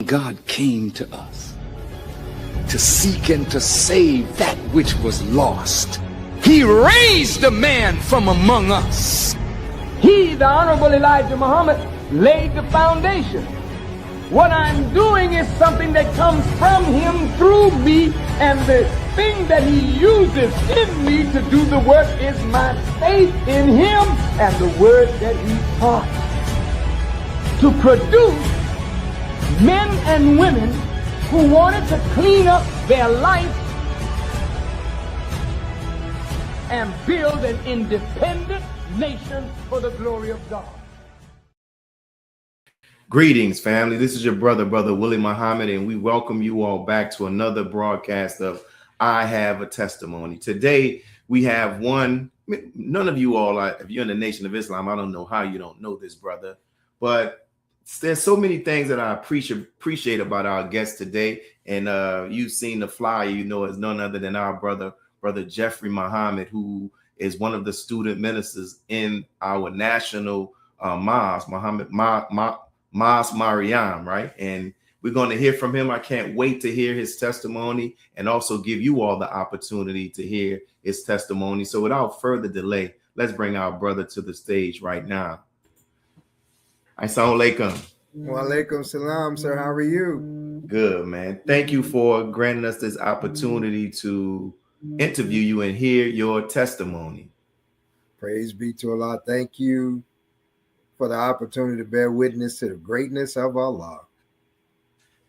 God came to us to seek and to save that which was lost. He raised a man from among us. He, the Honorable Elijah Muhammad, laid the foundation. What I'm doing is something that comes from him through me, and the thing that he uses in me to do the work is my faith in him and the word that he taught. To produce men and women who wanted to clean up their life and build an independent nation for the glory of God. Greetings, family. This is your brother Willie Muhammad, and we welcome you all back to another broadcast of I Have a Testimony. Today, we have one. None of you all, if you're in the Nation of Islam, I don't know how you don't know this brother, but there's so many things that I appreciate about our guest today. And you've seen the flyer, you know, it's none other than our brother Jeffrey Muhammad, who is one of the student ministers in our national mosque, Mosque Mariam, right? And we're going to hear from him. I can't wait to hear his testimony and also give you all the opportunity to hear his testimony. So without further delay, let's bring our brother to the stage right now. Assalamu alaikum. Wa alaikum salam, sir. How are you? Good, man. Thank you for granting us this opportunity to interview you and hear your testimony. Praise be to Allah. Thank you for the opportunity to bear witness to the greatness of Allah.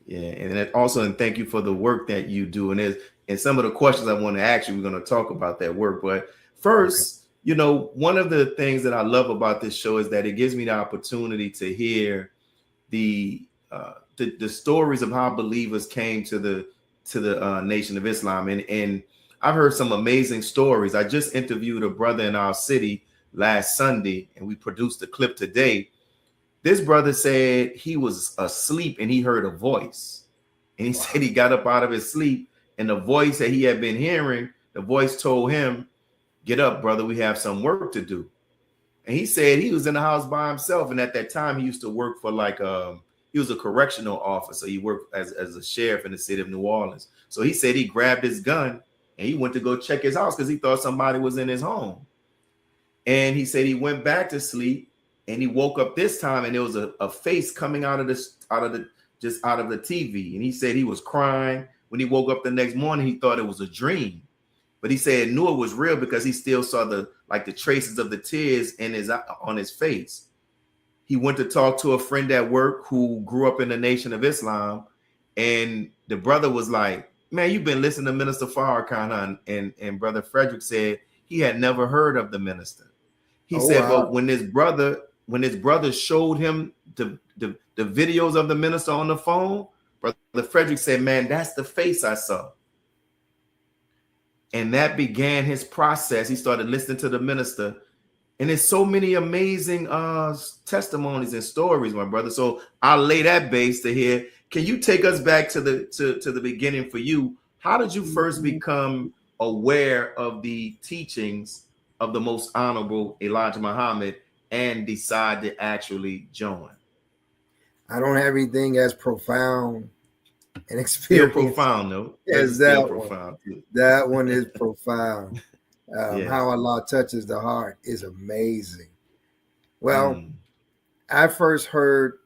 Yeah, and thank you for the work that you do. And some of the questions I want to ask you, we're going to talk about that work. But first, you know, one of the things that I love about this show is that it gives me the opportunity to hear the stories of how believers came to the Nation of Islam. And I've heard some amazing stories. I just interviewed a brother in our city last Sunday, and we produced a clip today. This brother said he was asleep and he heard a voice. And he said he got up out of his sleep, and the voice that he had been hearing, the voice told him, "Get up, brother, we have some work to do." And he said he was in the house by himself. And at that time, he used to work for he was a correctional officer. He worked as a sheriff in the city of New Orleans. So he said he grabbed his gun and he went to go check his house because he thought somebody was in his home. And he said he went back to sleep and he woke up this time and there was a face coming out of the TV. And he said he was crying. When he woke up the next morning, he thought it was a dream. But he said knew it was real because he still saw the traces of the tears on his face. He went to talk to a friend at work who grew up in the Nation of Islam, and the brother was like, "Man, you've been listening to Minister Farrakhan," and Brother Frederick said he had never heard of the minister. He said, wow. But when his brother showed him the videos of the minister on the phone, Brother Frederick said, "Man, that's the face I saw." And that began his process. He started listening to the minister. And there's so many amazing testimonies and stories, my brother. So I'll lay that base to hear. Can you take us back to the beginning for you? How did you first become aware of the teachings of the Most Honorable Elijah Muhammad and decide to actually join? I don't have anything as profound an experience. Still profound, though. Yes, that one. That one is profound. Yes. How Allah touches the heart is amazing. Well, I first heard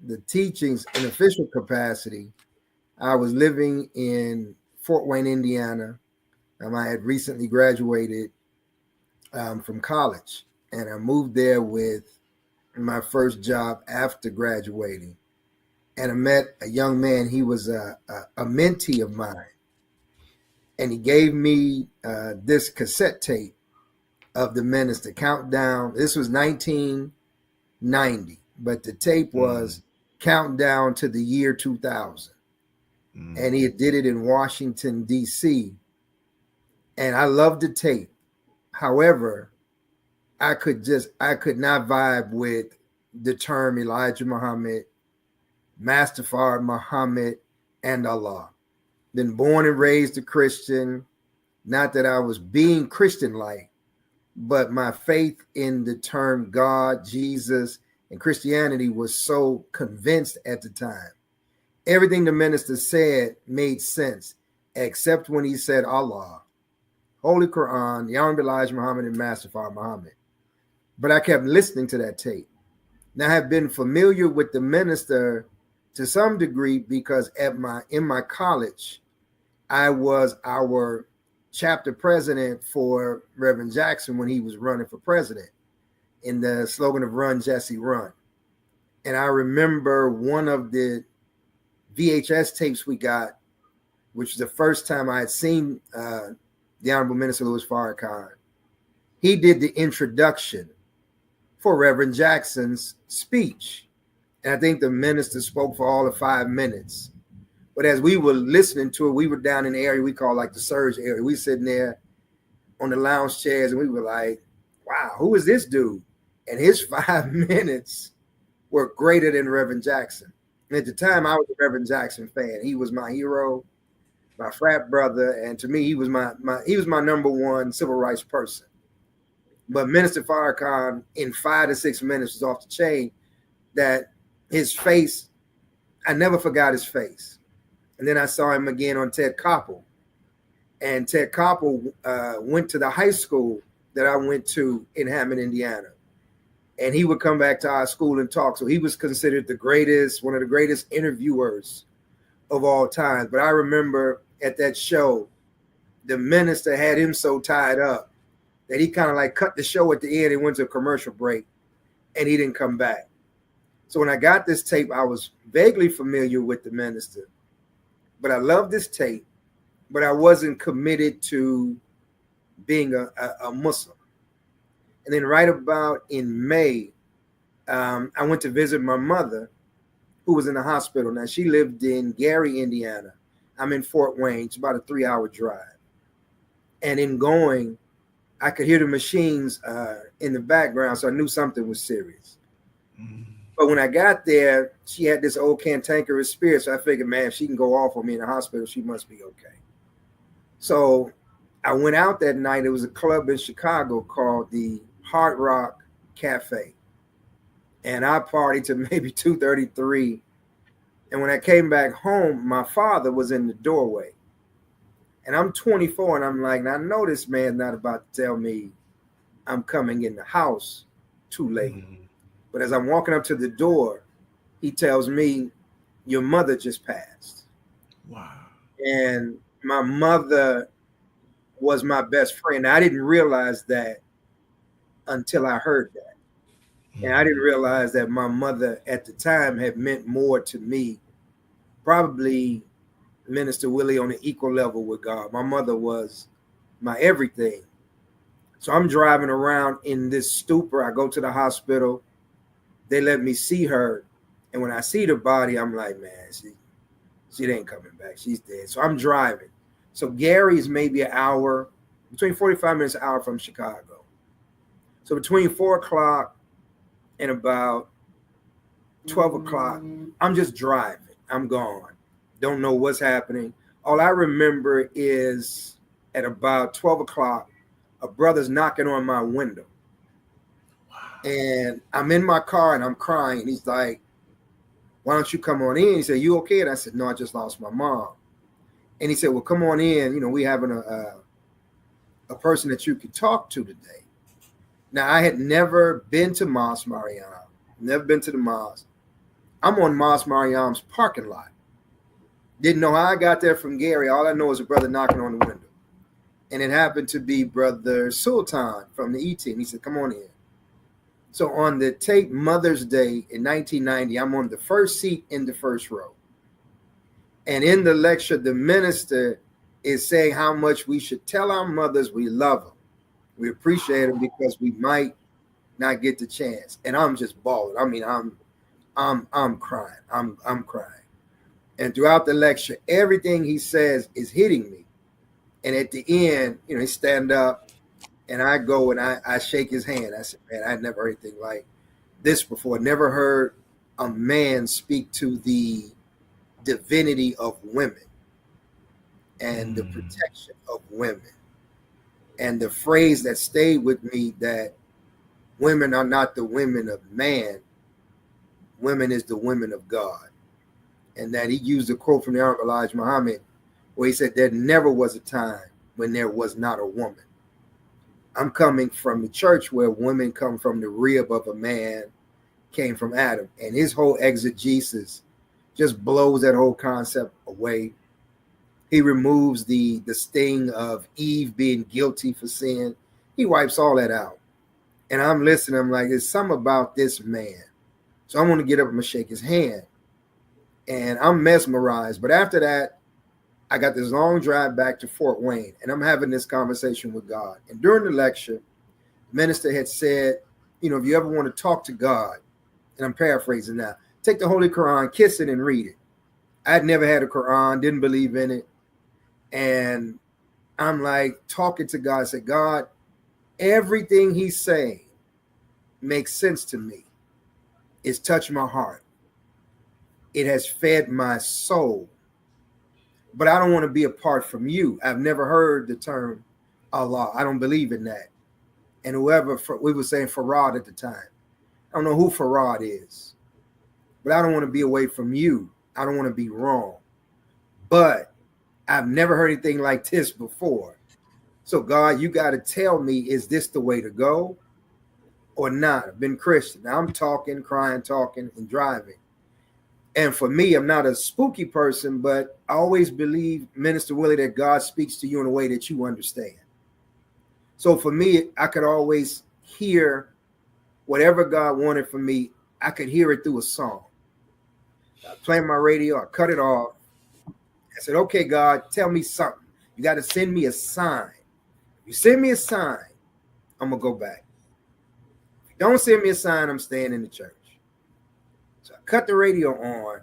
the teachings in official capacity. I was living in Fort Wayne, Indiana. I had recently graduated from college, and I moved there with my first job after graduating. And I met a young man. He was a mentee of mine. And he gave me this cassette tape of the minister, Countdown. This was 1990, but the tape was Countdown to the year 2000. And he did it in Washington, D.C. And I loved the tape. However, I could not vibe with the term Elijah Muhammad, Mustafa Muhammad, and Allah. Been born and raised a Christian. Not that I was being Christian-like, but my faith in the term God, Jesus, and Christianity was so convinced at the time. everything the minister said made sense, except when he said Allah, Holy Quran, the Honorable Elijah Muhammad, and Master Fard Muhammad. But I kept listening to that tape. Now I have been familiar with the minister to some degree because in my college, I was our chapter president for Reverend Jackson when he was running for president in the slogan of Run, Jesse, Run. And I remember one of the VHS tapes we got, which was the first time I had seen the Honorable Minister Louis Farrakhan. He did the introduction for Reverend Jackson's speech. And I think the minister spoke for all of 5 minutes. But as we were listening to it, we were down in the area we call like the Surge area. We sitting there on the lounge chairs and we were like, wow, who is this dude? And his 5 minutes were greater than Reverend Jackson. And at the time, I was a Reverend Jackson fan. He was my hero, my frat brother, and to me, he was my number one civil rights person. But Minister Farrakhan, in 5 to 6 minutes, was off the chain. That his face, I never forgot his face. And then I saw him again on Ted Koppel. And Ted Koppel went to the high school that I went to in Hammond, Indiana. And he would come back to our school and talk. So he was considered one of the greatest interviewers of all time. But I remember at that show, the minister had him so tied up that he kind of like cut the show at the end and went to a commercial break and he didn't come back. So when I got this tape, I was vaguely familiar with the minister, but I loved this tape, but I wasn't committed to being a Muslim. And then right about in May, I went to visit my mother, who was in the hospital. Now, she lived in Gary, Indiana. I'm in Fort Wayne. It's about a 3-hour drive. And in going, I could hear the machines in the background, so I knew something was serious. But when I got there, she had this old cantankerous spirit, so I figured, man, if she can go off on me in the hospital, she must be okay. So I went out that night. It was a club in Chicago called the Hard Rock Cafe. And I partied to maybe 2:33. And when I came back home, my father was in the doorway. And I'm 24, and I'm like, I know this man's not about to tell me I'm coming in the house too late. But as I'm walking up to the door, he tells me, your mother just passed. Wow. And my mother was my best friend. I didn't realize that until I heard that. And I didn't realize that my mother at the time had meant more to me, probably Minister Willie, on an equal level with God. My mother was my everything. So I'm driving around in this stupor. I go to the hospital. They let me see her. And when I see the body, I'm like, man, she ain't coming back. She's dead. So I'm driving. So Gary's maybe an hour, between 45 minutes, an hour from Chicago. So between 4 o'clock and about 12 o'clock, I'm just driving. I'm gone. Don't know what's happening. All I remember is at about 12 o'clock, a brother's knocking on my window. And I'm in my car and I'm crying. He's like, why don't you come on in? He said, you okay? And I said, no, I just lost my mom. And he said, well, come on in. You know, we having a person that you could talk to today. Now, I had never been to Mosque Mariam, never been to the mosque. I'm on Mosque Mariam's parking lot. Didn't know how I got there from Gary. All I know is a brother knocking on the window. And it happened to be Brother Sultan from the E-Team. He said, come on in. So on the tape Mother's Day in 1990, I'm on the first seat in the first row. And in the lecture, the minister is saying how much we should tell our mothers we love them. We appreciate them because we might not get the chance. And I'm just bawling. I mean, I'm crying. I'm crying. And throughout the lecture, everything he says is hitting me. And at the end, you know, he stand up and I go and I shake his hand. I said, man, I'd never heard anything like this before. Never heard a man speak to the divinity of women and the protection of women. And the phrase that stayed with me, that women are not the women of man, women is the women of God. and that he used a quote from the Honorable Elijah Muhammad, where he said, "There never was a time when there was not a woman." I'm coming from the church where women come from the rib of a man, came from Adam, and his whole exegesis just blows that whole concept away. He removes the sting of Eve being guilty for sin. He wipes all that out. And I'm listening. I'm like, there's something about this man. So I'm going to get up and shake his hand. And I'm mesmerized. But after that, I got this long drive back to Fort Wayne. And I'm having this conversation with God. And during the lecture, the minister had said, you know, if you ever want to talk to God, and I'm paraphrasing now, take the Holy Quran, kiss it, and read it. I'd never had a Quran, didn't believe in it. And I'm like talking to God. I said, God, everything he's saying makes sense to me. It's touched my heart. It has fed my soul. But I don't want to be apart from you. I've never heard the term Allah. I don't believe in that. And whoever, we were saying Farad at the time. I don't know who Farad is. But I don't want to be away from you. I don't want to be wrong. But I've never heard anything like this before. So God, you got to tell me, is this the way to go or not? I've been Christian. Now I'm talking, crying, talking, and driving. And for me, I'm not a spooky person, but I always believe, Minister Willie, that God speaks to you in a way that you understand. So for me, I could always hear whatever God wanted from me. I could hear it through a song. I play my radio, I cut it off. I said, okay, God, tell me something. You got to send me a sign. If you send me a sign, I'm going to go back. If you don't send me a sign, I'm staying in the church. So I cut the radio on,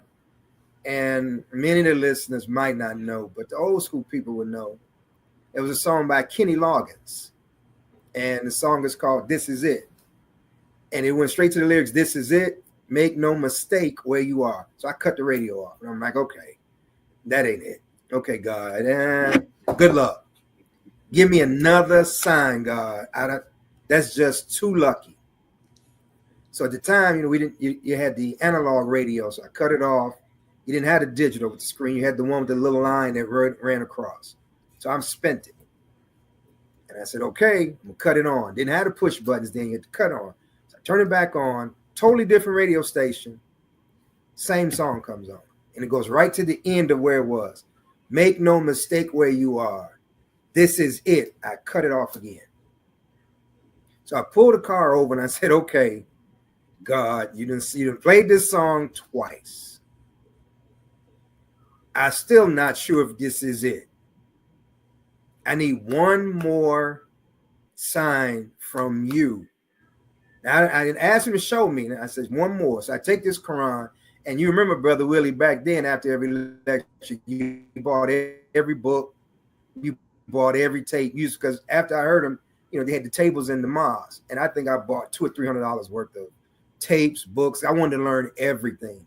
and many of the listeners might not know, but the old school people would know. It was a song by Kenny Loggins, and the song is called This Is It. And it went straight to the lyrics, this is it, make no mistake where you are. So I cut the radio off, and I'm like, okay, that ain't it. Okay, God, good luck. Give me another sign, God. That's just too lucky. So at the time, you know, we didn't. You had the analog radio, so I cut it off. You didn't have the digital with the screen. You had the one with the little line that ran across. So I'm spent it, and I said, okay, I'm gonna cut it on. Didn't have the push buttons. Then you had to cut on. So I turn it back on. Totally different radio station. Same song comes on, and it goes right to the end of where it was. Make no mistake where you are. This is it. I cut it off again. So I pulled the car over and I said, okay, God, you done played this song twice. I'm still not sure if this is it. I need one more sign from you. Now, I asked him to show me. And I said, one more. So I take this Quran. And you remember, Brother Willie, back then, after every lecture, you bought every book, you bought every tape. Because after I heard them, you know, they had the tables in the mosque. And I think I bought $200 or $300 worth of tapes, books. I wanted to learn everything.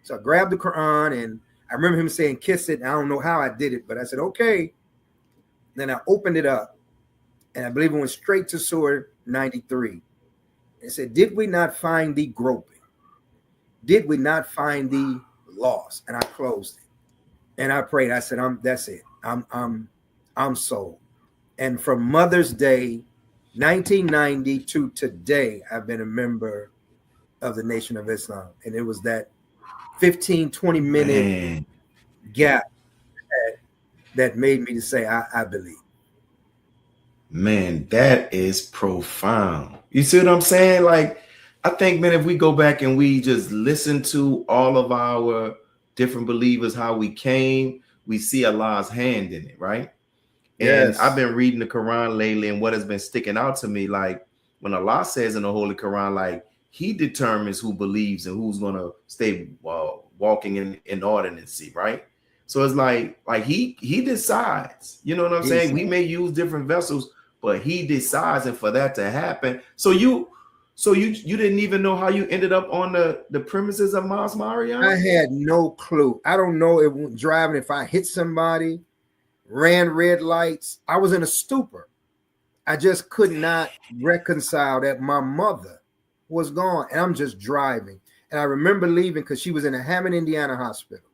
So I grabbed the Quran, and I remember him saying, kiss it. And I don't know how I did it, but I said, okay. Then I opened it up, and I believe it went straight to Surah 93. It said, did we not find thee groping? Did we not find thee lost? And I closed it. And I prayed. I said, that's it. I'm sold. And from Mother's Day, 1990 to today, I've been a member of the Nation of Islam. And it was that 15, 20 minute gap that made me to say, I believe. Man, that is profound. You see what I'm saying? Like, I think, man, if we go back and we just listen to all of our different believers, how we came, we see Allah's hand in it, right? And I've been reading the Quran lately, and what has been sticking out to me, like when Allah says in the Holy Quran, like he determines who believes and who's going to stay walking in ordinancy, right? So it's like he decides, you know what I'm saying? We may use different vessels, but he decides, and for that to happen. So you didn't even know how you ended up on the premises of Mosque Mariam? I had no clue. I don't know if driving, if I hit somebody, ran red lights. I was in a stupor. I just could not reconcile that my mother was gone, and I'm just driving. And I remember leaving because she was in a Hammond, Indiana hospital.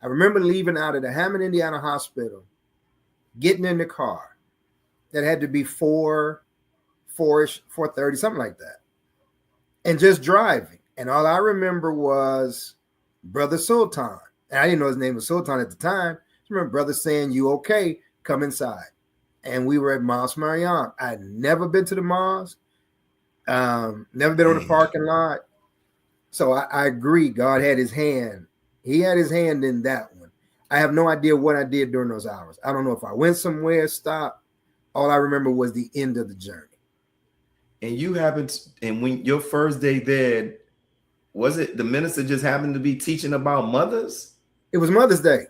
I remember leaving out of the Hammond, Indiana hospital, getting in the car. That had to be 4-ish, 4:30, something like that. And just driving. And all I remember was Brother Sultan. And I didn't know his name was Sultan at the time. I remember Brother saying, "You okay? Come inside." And we were at Mosque Mariam. I had never been to the mosque. Never been on the parking lot. So I agree. God had his hand. He had his hand in that one. I have no idea what I did during those hours. I don't know if I went somewhere, stopped. All I remember was the end of the journey. And you happened, and when your first day there, was it the minister just happened to be teaching about mothers? It was Mother's Day.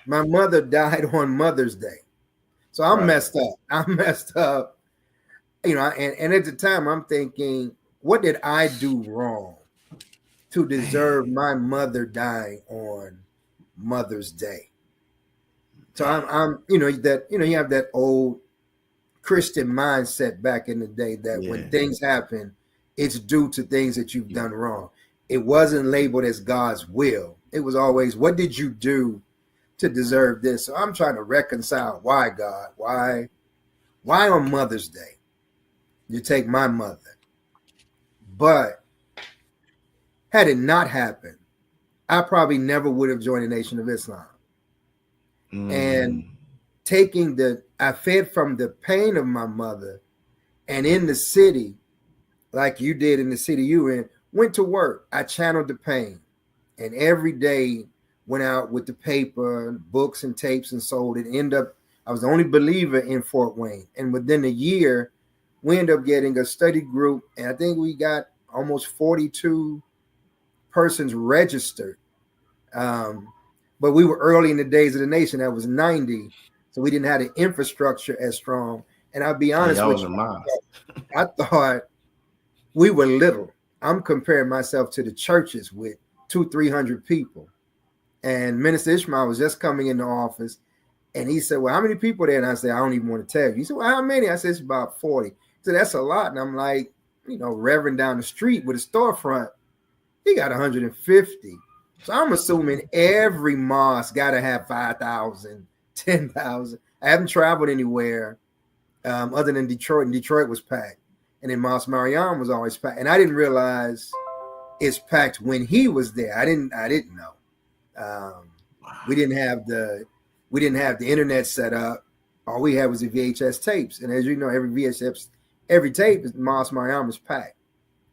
My mother died on Mother's Day. So I'm messed up. I'm messed up. You know, and at the time I'm thinking, what did I do wrong to deserve my mother dying on Mother's Day? So I'm you know, you have that old Christian mindset back in the day that when things happen, it's due to things that you've done wrong. It wasn't labeled as God's will. It was always, what did you do to deserve this? So I'm trying to reconcile, why God, why on Mother's Day you take my mother? But had it not happened, I probably never would have joined the Nation of Islam. And I fed from the pain of my mother, and in the city, like you did in the city you were in, went to work. I channeled the pain, and every day went out with the paper, books and tapes, and sold it. I was the only believer in Fort Wayne. And within a year, we ended up getting a study group, and I think we got almost 42 persons registered. But we were early in the days of the nation. That was 90. So we didn't have the infrastructure as strong. And I'll be honest with you, I thought we were little. I'm comparing myself to the churches with 200-300 people. And Minister Ishmael was just coming into office, and he said, "Well, how many people there?" And I said, "I don't even want to tell you." He said, "Well, how many?" I said, "It's about 40. He said, "That's a lot." And I'm like, Reverend down the street with a storefront, he got 150. So I'm assuming every mosque got to have 5,000, 10,000. I haven't traveled anywhere other than Detroit, and Detroit was packed. And then Mosque Mariam was always packed. And I didn't realize it's packed when he was there. I didn't know. We didn't have the internet set up. All we had was the VHS tapes. And as you know, every tape is Mosque Mariam was packed.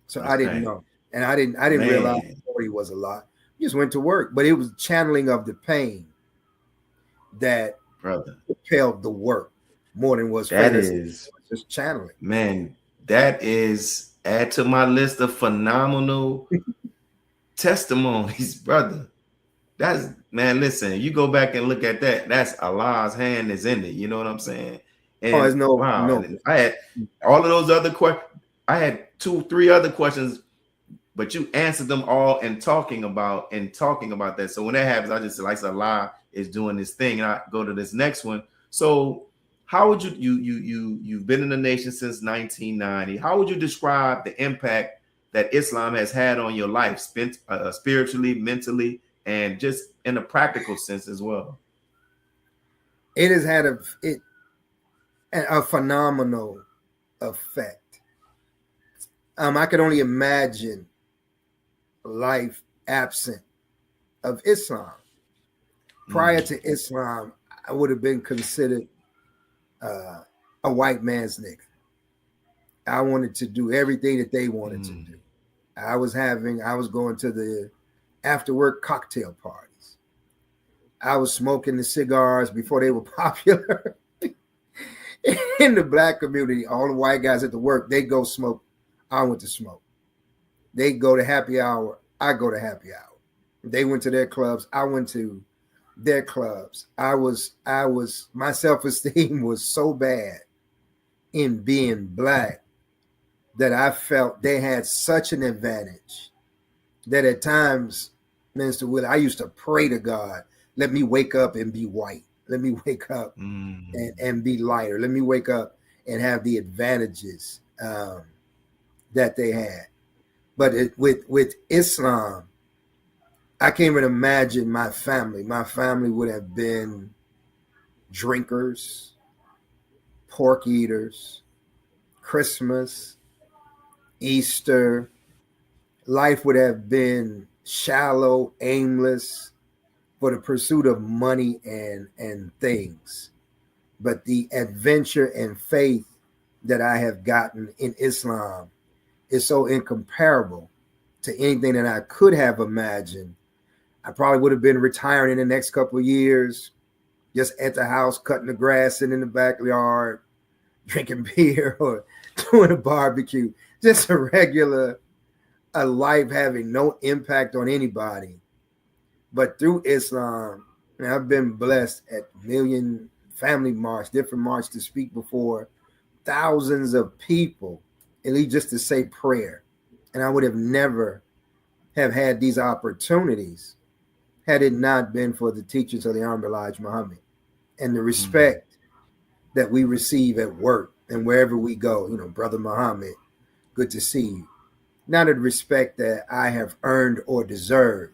So I didn't know. And I didn't realize 40 was a lot. Just went to work, but it was channeling of the pain that propelled the work more than was just channeling. Man, that is add to my list of phenomenal testimonies, brother. That's, man, listen, you go back and look at that. That's Allah's hand is in it. You know what I'm saying? And there's no. I had all of those other questions. I had 2-3 other questions, but you answered them all and talking about that. So when that happens, I just say, like, Allah is doing this thing, and I go to this next one. So how would you've been in the nation since 1990? How would you describe the impact that Islam has had on your life, spiritually, mentally, and just in a practical sense as well? It has had a phenomenal effect. I can only imagine life absent of Islam. Prior to Islam, I would have been considered a white man's nigga. I wanted to do everything that they wanted to do. I was going to the after work cocktail parties. I was smoking the cigars before they were popular. In the black community, all the white guys at the work, they go smoke. I went to smoke. They go to happy hour. I go to happy hour. They went to their clubs. I went to their clubs. My self-esteem was so bad in being black that I felt they had such an advantage that at times, Minister Will, I used to pray to God, let me wake up and be white. Let me wake up and be lighter. Let me wake up and have the advantages that they had. But with Islam, I can't even imagine my family. My family would have been drinkers, pork eaters, Christmas, Easter. Life would have been shallow, aimless, for the pursuit of money and things. But the adventure and faith that I have gotten in Islam is so incomparable to anything that I could have imagined. I probably would have been retiring in the next couple of years, just at the house, cutting the grass, sitting in the backyard, drinking beer or doing a barbecue. Just a life having no impact on anybody. But through Islam, and I've been blessed at million family march, different march to speak before thousands of people, at least just to say prayer. And I would have never have had these opportunities had it not been for the teachings of the Honorable Elijah Muhammad and the respect that we receive at work and wherever we go. You know, Brother Muhammad, good to see you. Not a respect that I have earned or deserved.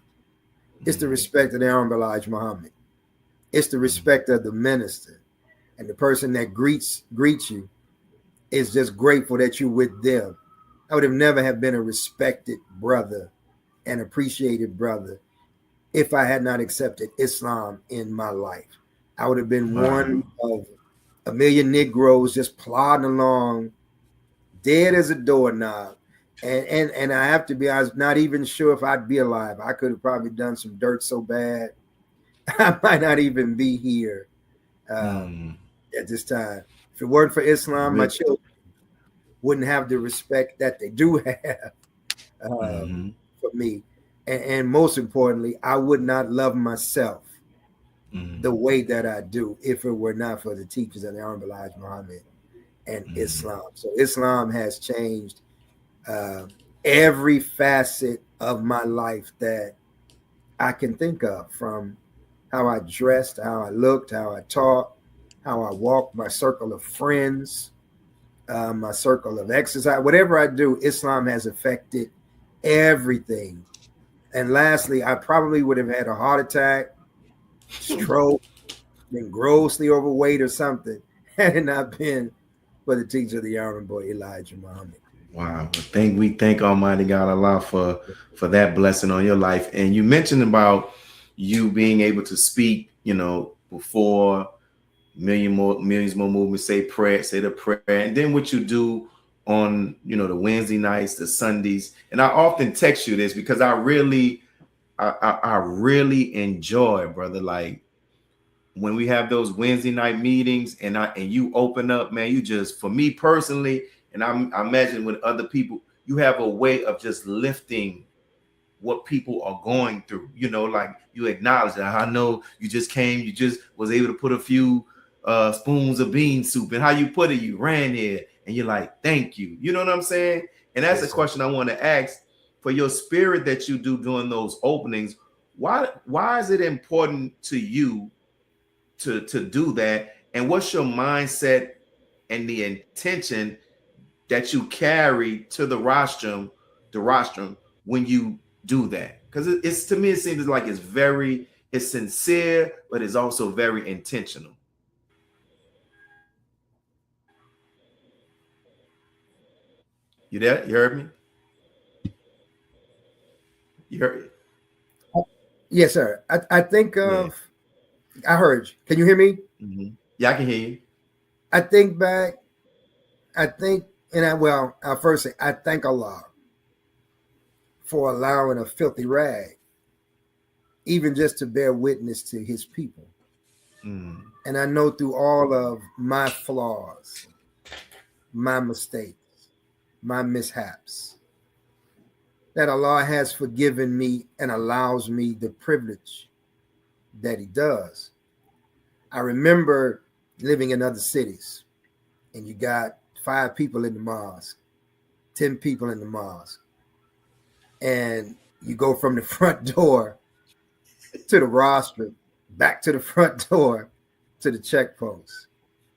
It's the respect of the Honorable Elijah Muhammad. It's the respect of the minister. And the person that greets you is just grateful that you're with them. I would have never have been a respected brother and appreciated brother if I had not accepted Islam in my life. I would have been one of a million Negroes just plodding along, dead as a doorknob. And I have to be honest, not even sure if I'd be alive. I could have probably done some dirt so bad, I might not even be here at this time. If it weren't for Islam, my children wouldn't have the respect that they do have for me. And most importantly, I would not love myself the way that I do if it were not for the teachings of the Honorable Elijah Muhammad and Islam. So Islam has changed every facet of my life that I can think of, from how I dressed, how I looked, how I talked, how I walked, my circle of friends, my circle of exercise, whatever I do, Islam has affected everything. And lastly, I probably would have had a heart attack, stroke, been grossly overweight or something had it not been for the teacher of the Honorable Elijah Muhammad. Wow. We thank Almighty God Allah for that blessing on your life. And you mentioned about you being able to speak, you know, before millions more movements, say the prayer, and then what you do on, you know, the Wednesday nights, the Sundays. And I often text you this because I really enjoy, brother, like when we have those Wednesday night meetings and you open up, man, you just, for me personally, and I imagine with other people, you have a way of just lifting what people are going through. You know, like you acknowledge that. I know you just came, you just was able to put a few spoons of bean soup, and how you put it, you ran here and you're like, thank you. You know what I'm saying? And that's a question I want to ask for your spirit that you do during those openings. Why is it important to you to do that? And what's your mindset and the intention that you carry to the rostrum when you do that? Because it's, to me, it seems like it's sincere, but it's also very intentional. You there? You heard me? You heard? Yes, sir. I think of, I heard you. Can you hear me? Mm-hmm. Yeah, I can hear you. I think back, I'll first say, I thank Allah for allowing a filthy rag, even just to bear witness to his people. And I know through all of my flaws, my mistakes, my mishaps, that Allah has forgiven me and allows me the privilege that he does. I remember living in other cities, and you got 5 people in the mosque, 10 people in the mosque, and you go from the front door to the rostrum, back to the front door to the checkpost.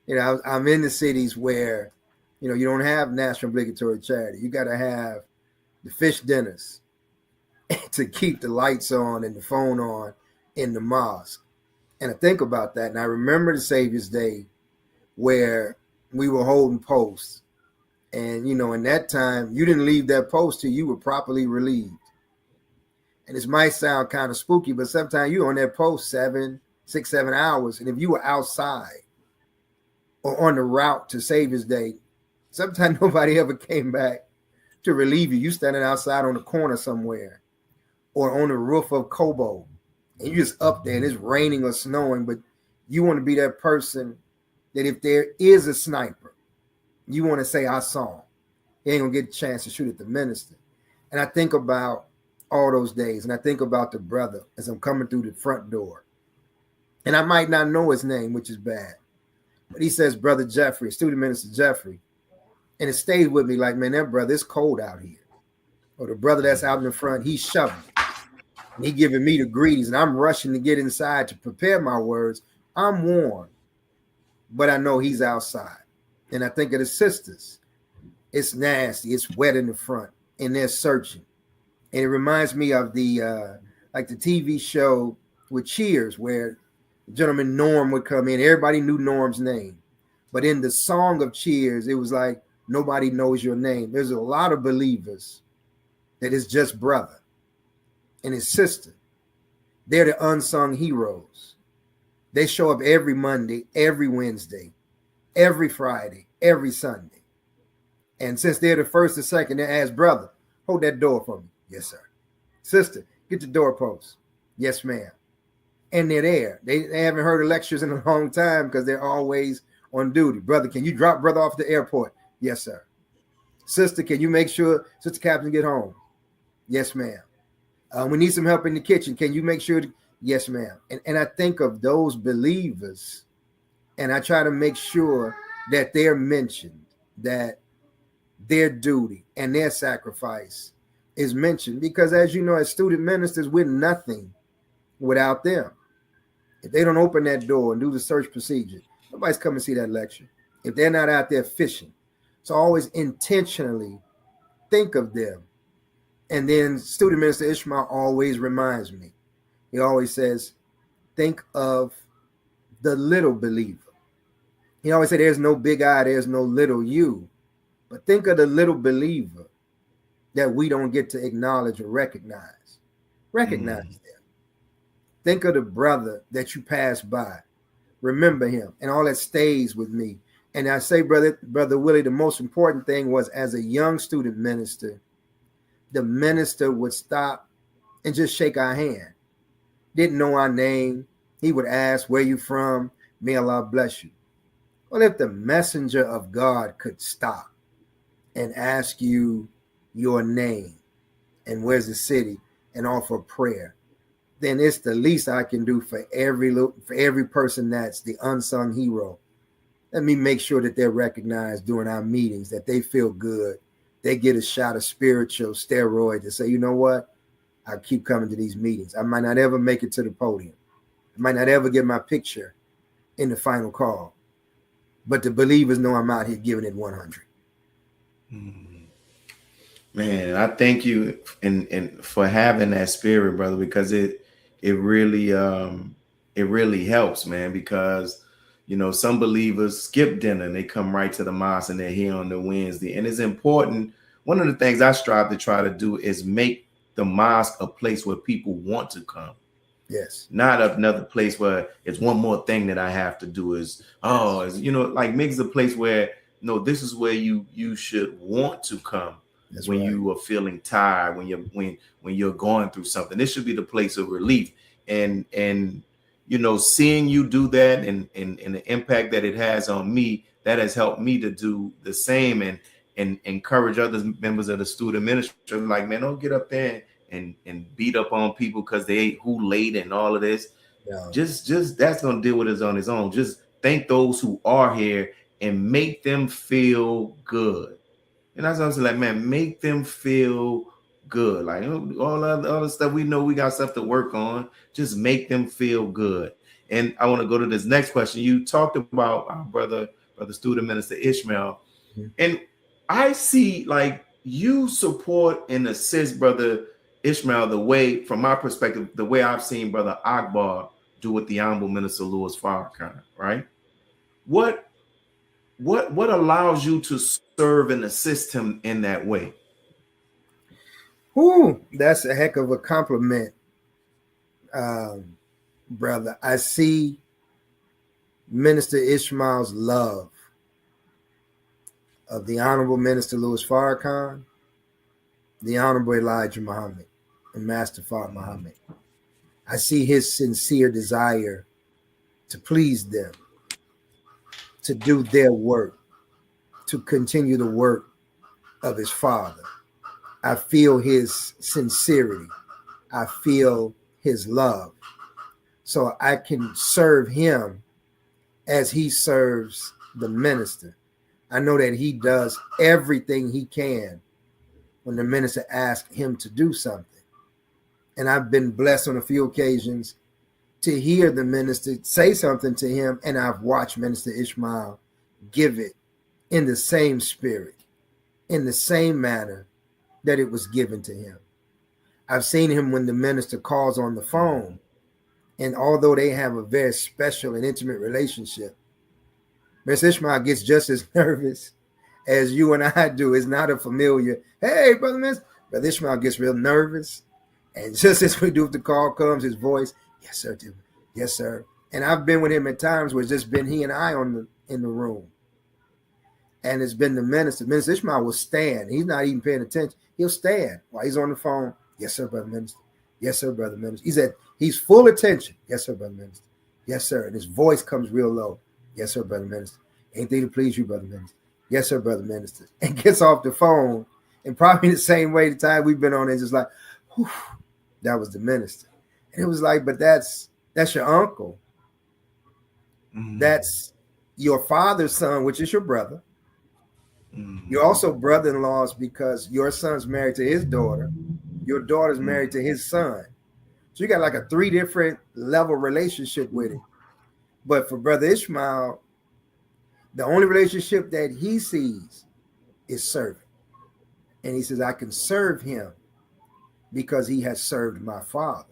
You know, I'm in the cities where, you know, you don't have national obligatory charity. You got to have the fish dinners to keep the lights on and the phone on in the mosque. And I think about that, and I remember the Savior's Day where we were holding posts. And, you know, in that time, you didn't leave that post till you were properly relieved. And this might sound kind of spooky, but sometimes you're on that post 6, 7 hours. And if you were outside or on the route to Savior's Day, sometimes nobody ever came back to relieve you. You standing outside on the corner somewhere or on the roof of Kobo, and you're just up there and it's raining or snowing, but you want to be that person that if there is a sniper, you want to say, I saw him. He ain't gonna get a chance to shoot at the minister. And I think about all those days, and I think about the brother as I'm coming through the front door. And I might not know his name, which is bad. But he says, Brother Jeffrey, student minister Jeffrey. And it stayed with me like, man, that brother, it's cold out here. Or the brother that's out in the front, he's shoving. And he giving me the greetings, and I'm rushing to get inside to prepare my words. I'm warm, but I know he's outside. And I think of the sisters. It's nasty. It's wet in the front, and they're searching. And it reminds me of the like the TV show with Cheers, where the gentleman Norm would come in. Everybody knew Norm's name. But in the song of Cheers, it was like, nobody knows your name. There's a lot of believers that is just brother and his sister. They're the unsung heroes. They show up every Monday, every Wednesday, every Friday, every Sunday. And since they're the first or second, they ask, brother, hold that door for me. Yes, sir. Sister, get the doorpost. Yes, ma'am. And they're there. They haven't heard of lectures in a long time because they're always on duty. Brother, can you drop brother off at the airport? Yes, sir. Sister, can you make sure Sister Captain get home? Yes, ma'am. We need some help in the kitchen. Can you make sure? Yes, ma'am. And I think of those believers, and I try to make sure that they're mentioned, that their duty and their sacrifice is mentioned, because as you know, as student ministers, we're nothing without them. If they don't open that door and do the search procedure, nobody's coming to see that lecture. If they're not out there fishing, so always intentionally think of them. And then student minister Ishmael always reminds me. He always says, think of the little believer. He always said, there's no big I, there's no little you. But think of the little believer that we don't get to acknowledge or recognize. Recognize them. Think of the brother that you pass by. Remember him, and all that stays with me. And I say, Brother Willie, the most important thing was, as a young student minister, the minister would stop and just shake our hand. Didn't know our name. He would ask, where you from? May Allah bless you. Well, if the messenger of God could stop and ask you your name and where's the city and offer prayer, then it's the least I can do for every person that's the unsung hero. Let me make sure that they're recognized during our meetings, that they feel good. They get a shot of spiritual steroid to say, you know what? I keep coming to these meetings. I might not ever make it to the podium. I might not ever get my picture in the final call. But the believers know I'm out here giving it 100. Man, I thank you and for having that spirit, brother, because it really helps, man, because you know, some believers skip dinner and they come right to the mosque and they're here on the Wednesday. And it's important. One of the things I strive to try to do is make the mosque a place where people want to come. Yes. Not another place where it's one more thing that I have to do is, you know, like make it a place where, no, this is where you should want to come. That's when right. You are feeling tired, when you're going through something. This should be the place of relief. And you know, seeing you do that and the impact that it has on me, that has helped me to do the same and encourage other members of the student ministry. Like, man, don't get up there and beat up on people because they ate who late and all of this. Yeah. Just that's gonna deal with it on his own. Just thank those who are here and make them feel good. And that's what I'm saying, like, man, make them feel good. Like all other stuff, we know we got stuff to work on. Just make them feel good. And I want to go to this next question. You talked about our brother student minister Ishmael, and I see like you support and assist brother Ishmael, the way, from my perspective, the way I've seen Brother Akbar do with the Honorable Minister Louis Farrakhan, right? What allows you to serve and assist him in that way? Ooh, that's a heck of a compliment, brother. I see Minister Ishmael's love of the Honorable Minister Louis Farrakhan, the Honorable Elijah Muhammad, and Master Fard Muhammad. I see his sincere desire to please them, to do their work, to continue the work of his father. I feel his sincerity. I feel his love. So I can serve him as he serves the minister. I know that he does everything he can when the minister asks him to do something. And I've been blessed on a few occasions to hear the minister say something to him, and I've watched Minister Ishmael give it in the same spirit, in the same manner that it was given to him. I've seen him when the minister calls on the phone, and although they have a very special and intimate relationship, Mr. Ishmael gets just as nervous as you and I do. It's not a familiar, hey, Brother Minister. Brother Ishmael gets real nervous. And just as we do, if the call comes, his voice, yes, sir, Tim. Yes, sir. And I've been with him at times where it's just been he and I in the room. And it's been the minister. Minister Ishmael will stand. He's not even paying attention. He'll stand while he's on the phone. Yes, sir, Brother Minister. Yes, sir, Brother Minister. He's full attention. Yes, sir, Brother Minister. Yes, sir. And his voice comes real low. Yes, sir, Brother Minister. Anything to please you, Brother Minister. Yes, sir, Brother Minister. And gets off the phone. And probably the same way the time we've been on it, just like, whew, that was the minister. And it was like, but that's your uncle. Mm. That's your father's son, which is your brother. Mm. You're also brother-in-laws because your son's married to his daughter. Your daughter's married to his son. So you got like a 3 different level relationship with him. But for Brother Ishmael, the only relationship that he sees is serving. And he says, I can serve him because he has served my father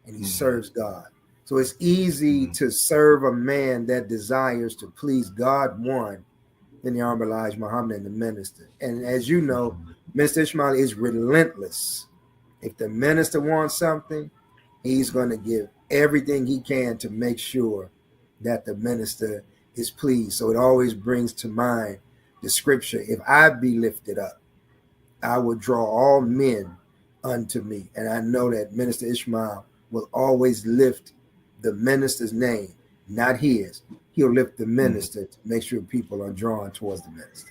and he serves God. So it's easy to serve a man that desires to please God, one, than the Honorable Elijah Muhammad and the minister. And as you know, Mr. Ishmael is relentless. If the minister wants something, he's going to give everything he can to make sure that the minister is pleased. So it always brings to mind the scripture, if I be lifted up, I will draw all men unto me. And I know that Minister Ishmael will always lift the minister's name, not his. He'll lift the minister to make sure people are drawn towards the minister.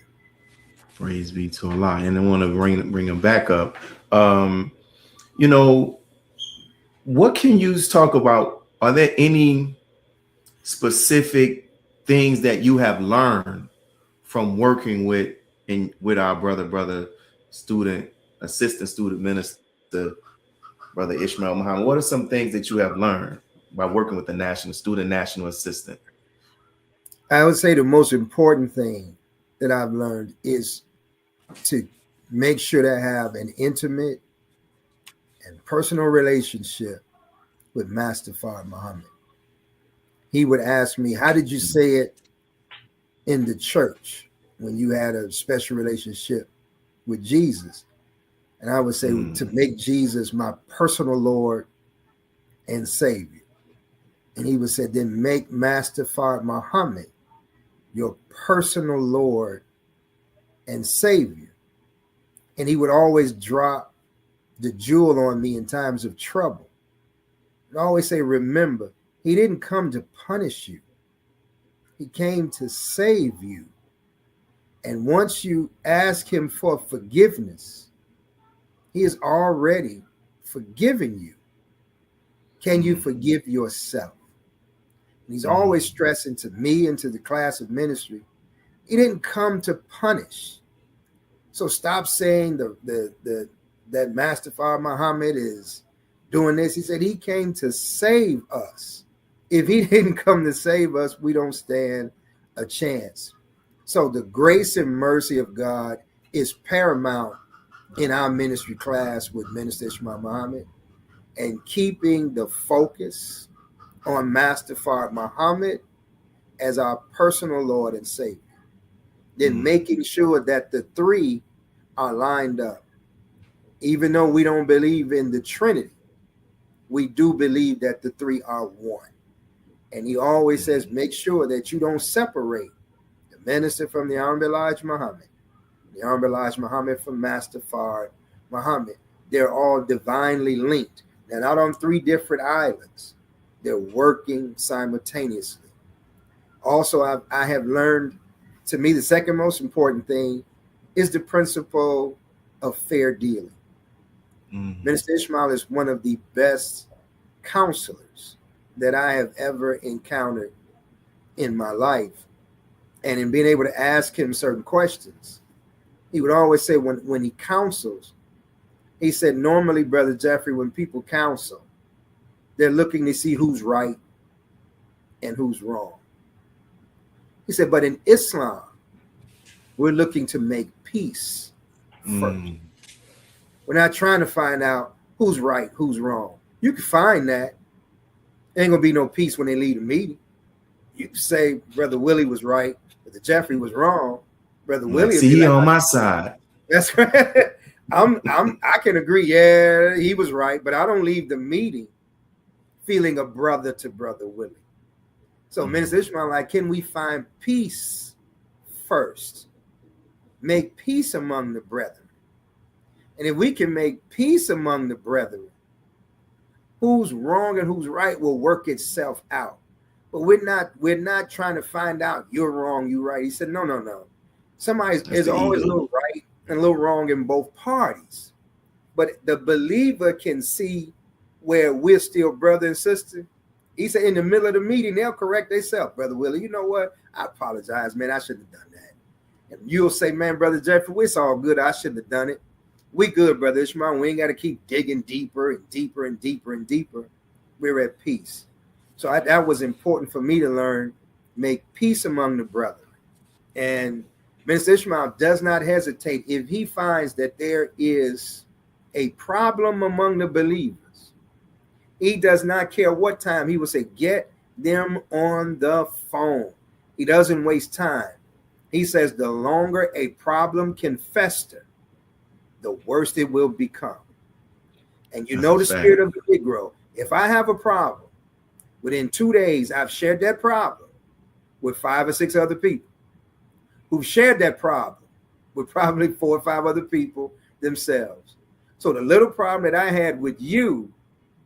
Praise be to Allah. And I want to bring him back up. You know, what can you talk about? Are there any specific things that you have learned from working with our brother assistant student minister, Brother Ishmael Muhammad? What are some things that you have learned by working with the national assistant? I would say the most important thing that I've learned is to make sure to have an intimate and personal relationship with Master Fard Muhammad. He would ask me, how did you say it in the church when you had a special relationship with Jesus? And I would say to make Jesus my personal Lord and Savior. And he would say, then make Master Fard Muhammad your personal Lord and Savior. And he would always drop the jewel on me in times of trouble. And always say, remember, he didn't come to punish you. He came to save you. And once you ask him for forgiveness, he has already forgiven you. Can you forgive yourself? And he's always stressing to me and to the class of ministry, he didn't come to punish. So stop saying that Master Fard Muhammad is doing this. He said he came to save us. If he didn't come to save us, we don't stand a chance. So the grace and mercy of God is paramount in our ministry class with Minister Ishmael Muhammad, and keeping the focus on Master Fard Muhammad as our personal Lord and Savior. Then making sure that the three are lined up. Even though we don't believe in the Trinity, we do believe that the three are one. And he always says, make sure that you don't separate the minister from the Honorable Elijah Muhammad, the Honorable Elijah Muhammad from Master Fard Muhammad. They're all divinely linked. They're not on three different islands. They're working simultaneously. Also, I have learned, to me, the second most important thing is the principle of fair dealing. Minister Ishmael is one of the best counselors that I have ever encountered in my life. And in being able to ask him certain questions, he would always say when he counsels, he said, normally, Brother Jeffrey, when people counsel, they're looking to see who's right and who's wrong. He said, but in Islam, we're looking to make peace first. We're not trying to find out who's right, who's wrong. You can find that. There ain't gonna be no peace when they leave the meeting. You can say Brother Willie was right, Brother Jeffrey was wrong. Brother Willie, see, he on my side. That's right. I can agree. Yeah, he was right, but I don't leave the meeting feeling a brother to Brother Willie. So, Minister Ishmael, like, can we find peace first? Make peace among the brethren. And if we can make peace among the brethren, who's wrong and who's right will work itself out. But we're not trying to find out you're wrong, you're right. He said, no. Somebody is always a little right and a little wrong in both parties. But the believer can see where we're still brother and sister. He said in the middle of the meeting, they'll correct themselves. Brother Willie, you know what? I apologize, man. I shouldn't have done that. And you'll say, man, Brother Jeffrey, it's all good. I shouldn't have done it. We good, Brother Ishmael. We ain't got to keep digging deeper and deeper and deeper and deeper. We're at peace. So that was important for me to learn. Make peace among the brethren. And Minister Ishmael does not hesitate if he finds that there is a problem among the believers. He does not care what time. He will say, get them on the phone. He doesn't waste time. He says the longer a problem can fester, the worse it will become. And you know the spirit of the Negro. If I have a problem, within 2 days, I've shared that problem with 5 or 6 other people who've shared that problem with probably 4 or 5 other people themselves. So the little problem that I had with you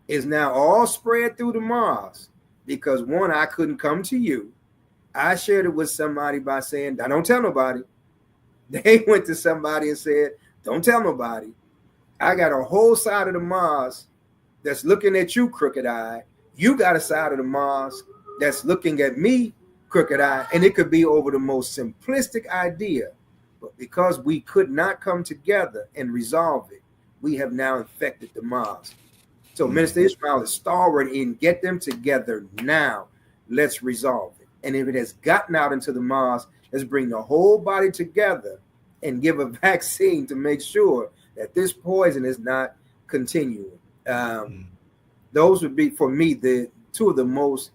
is now all spread through the Mars because, one, I couldn't come to you. I shared it with somebody by saying, I don't tell nobody. They went to somebody and said, don't tell nobody. I got a whole side of the Mars that's looking at you crooked eye. You got a side of the Mars that's looking at me crooked eye. And it could be over the most simplistic idea. But because we could not come together and resolve it, we have now infected the Mars. So Minister Ishmael is stalwart in get them together now. Let's resolve it. And if it has gotten out into the Mars, let's bring the whole body together and give a vaccine to make sure that this poison is not continuing. Those would be, for me, the two of the most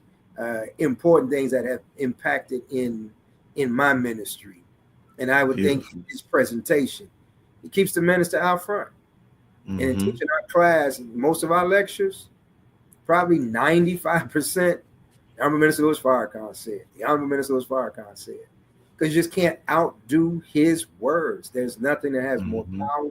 important things that have impacted in my ministry. And I would think his presentation, it keeps the minister out front. And in teaching our class, most of our lectures, probably 95%, the Honorable Minister Louis Farrakhan said. The Honorable Minister Louis Farrakhan said. Because you just can't outdo his words. There's nothing that has more power,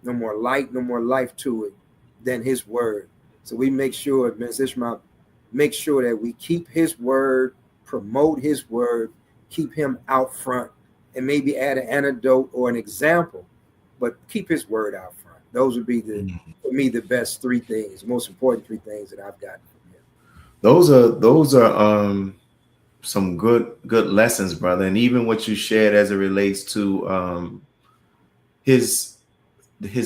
no more light, no more life to it than his word. So we make sure, Minister Ishmael, make sure that we keep his word, promote his word, keep him out front, and maybe add an anecdote or an example, but keep his word out front. Those would be for me, the best 3 things, most important 3 things that I've gotten from him. Those are some good lessons, brother. And even what you shared as it relates to his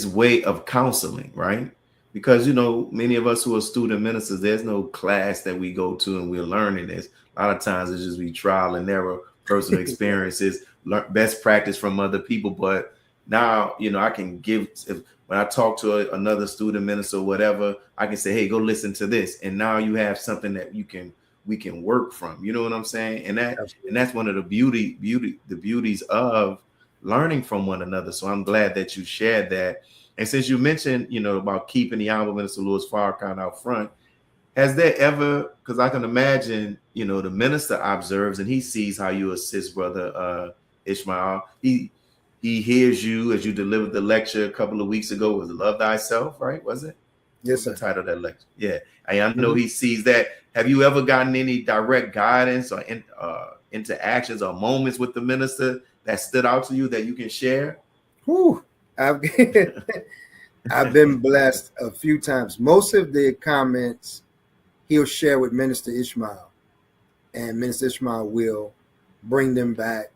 way of counseling, right? Because, you know, many of us who are student ministers, there's no class that we go to and we're learning this. A lot of times it's just be trial and error, personal experiences, best practice from other people. But now, you know, I can give, when I talk to another student minister or whatever, I can say, hey, go listen to this. And now you have something that we can work from, you know what I'm saying? And that's one of the beauties of learning from one another. So I'm glad that you shared that. And since you mentioned, you know, about keeping the Honorable Minister Louis Farrakhan out front, has there ever, because I can imagine, you know, the minister observes and he sees how you assist Brother Ishmael. He hears you as you delivered the lecture a couple of weeks ago. Was it Love Thyself, right? Was it? Yes, sir. What's the title of that lecture? Yeah. I know he sees that. Have you ever gotten any direct guidance or interactions or moments with the minister that stood out to you that you can share? Whew. I've been blessed a few times. Most of the comments he'll share with Minister Ishmael, and Minister Ishmael will bring them back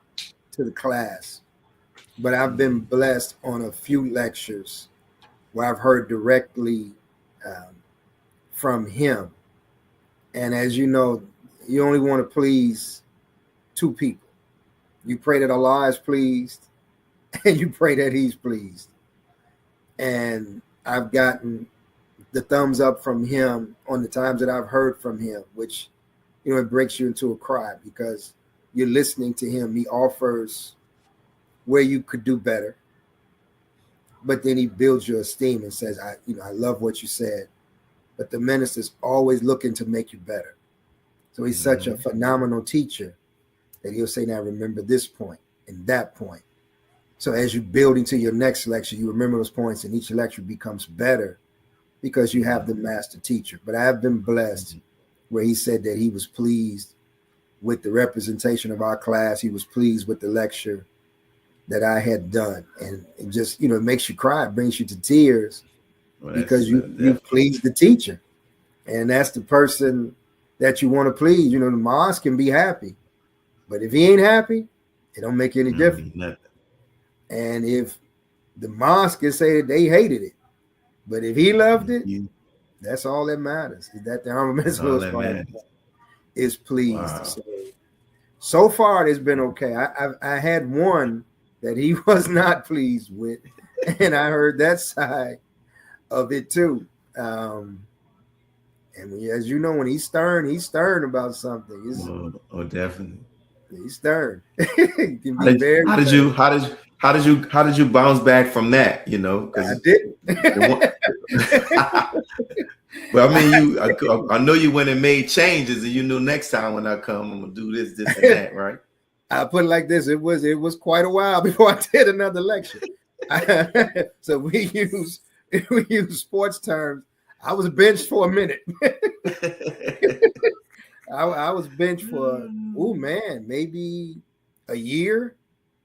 to the class. But I've been blessed on a few lectures where I've heard directly from him. And as you know, you only want to please two people. You pray that Allah is pleased, and you pray that he's pleased. And I've gotten the thumbs up from him on the times that I've heard from him, which, you know, it breaks you into a cry because you're listening to him. He offers where you could do better, but then he builds your esteem and says, I love what you said, but the minister's always looking to make you better. So he's such a phenomenal teacher that he'll say, now remember this point and that point. So as you build into your next lecture, you remember those points, and each lecture becomes better because you have the master teacher. But I have been blessed where he said that he was pleased with the representation of our class. He was pleased with the lecture that I had done. And it just, you know, it makes you cry, it brings you to tears because you pleased the teacher. And that's the person that you want to please. You know, the mosque can be happy, but if he ain't happy, it don't make any difference. And if the mosque can say that they hated it, but if he loved it, that's all that matters. Is that the Honorable Minister Louis is pleased. Wow. So far, it's been okay. I had one that he was not pleased with, and I heard that side of it too. And as you know, when he's stern about something. Definitely. He's stern. He can be very stern. How did you bounce back from that? You know, I didn't. But I mean, I know you went and made changes, and you knew next time when I come, I'm gonna do this, and that, right? I put it like this: it was quite a while before I did another lecture. So we use sports terms. I was benched for a minute. I was benched for maybe a year.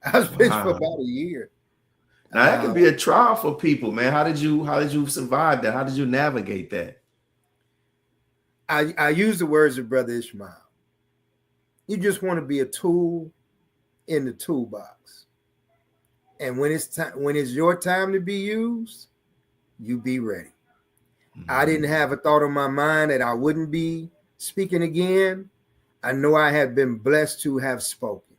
I was benched for about a year. Now that can be a trial for people, man. How did you survive that? How did you navigate that? I use the words of Brother Ishmael. You just want to be a tool in the toolbox, and when it's your time to be used, you be ready. I didn't have a thought on my mind that I wouldn't be speaking again. I know I had been blessed to have spoken,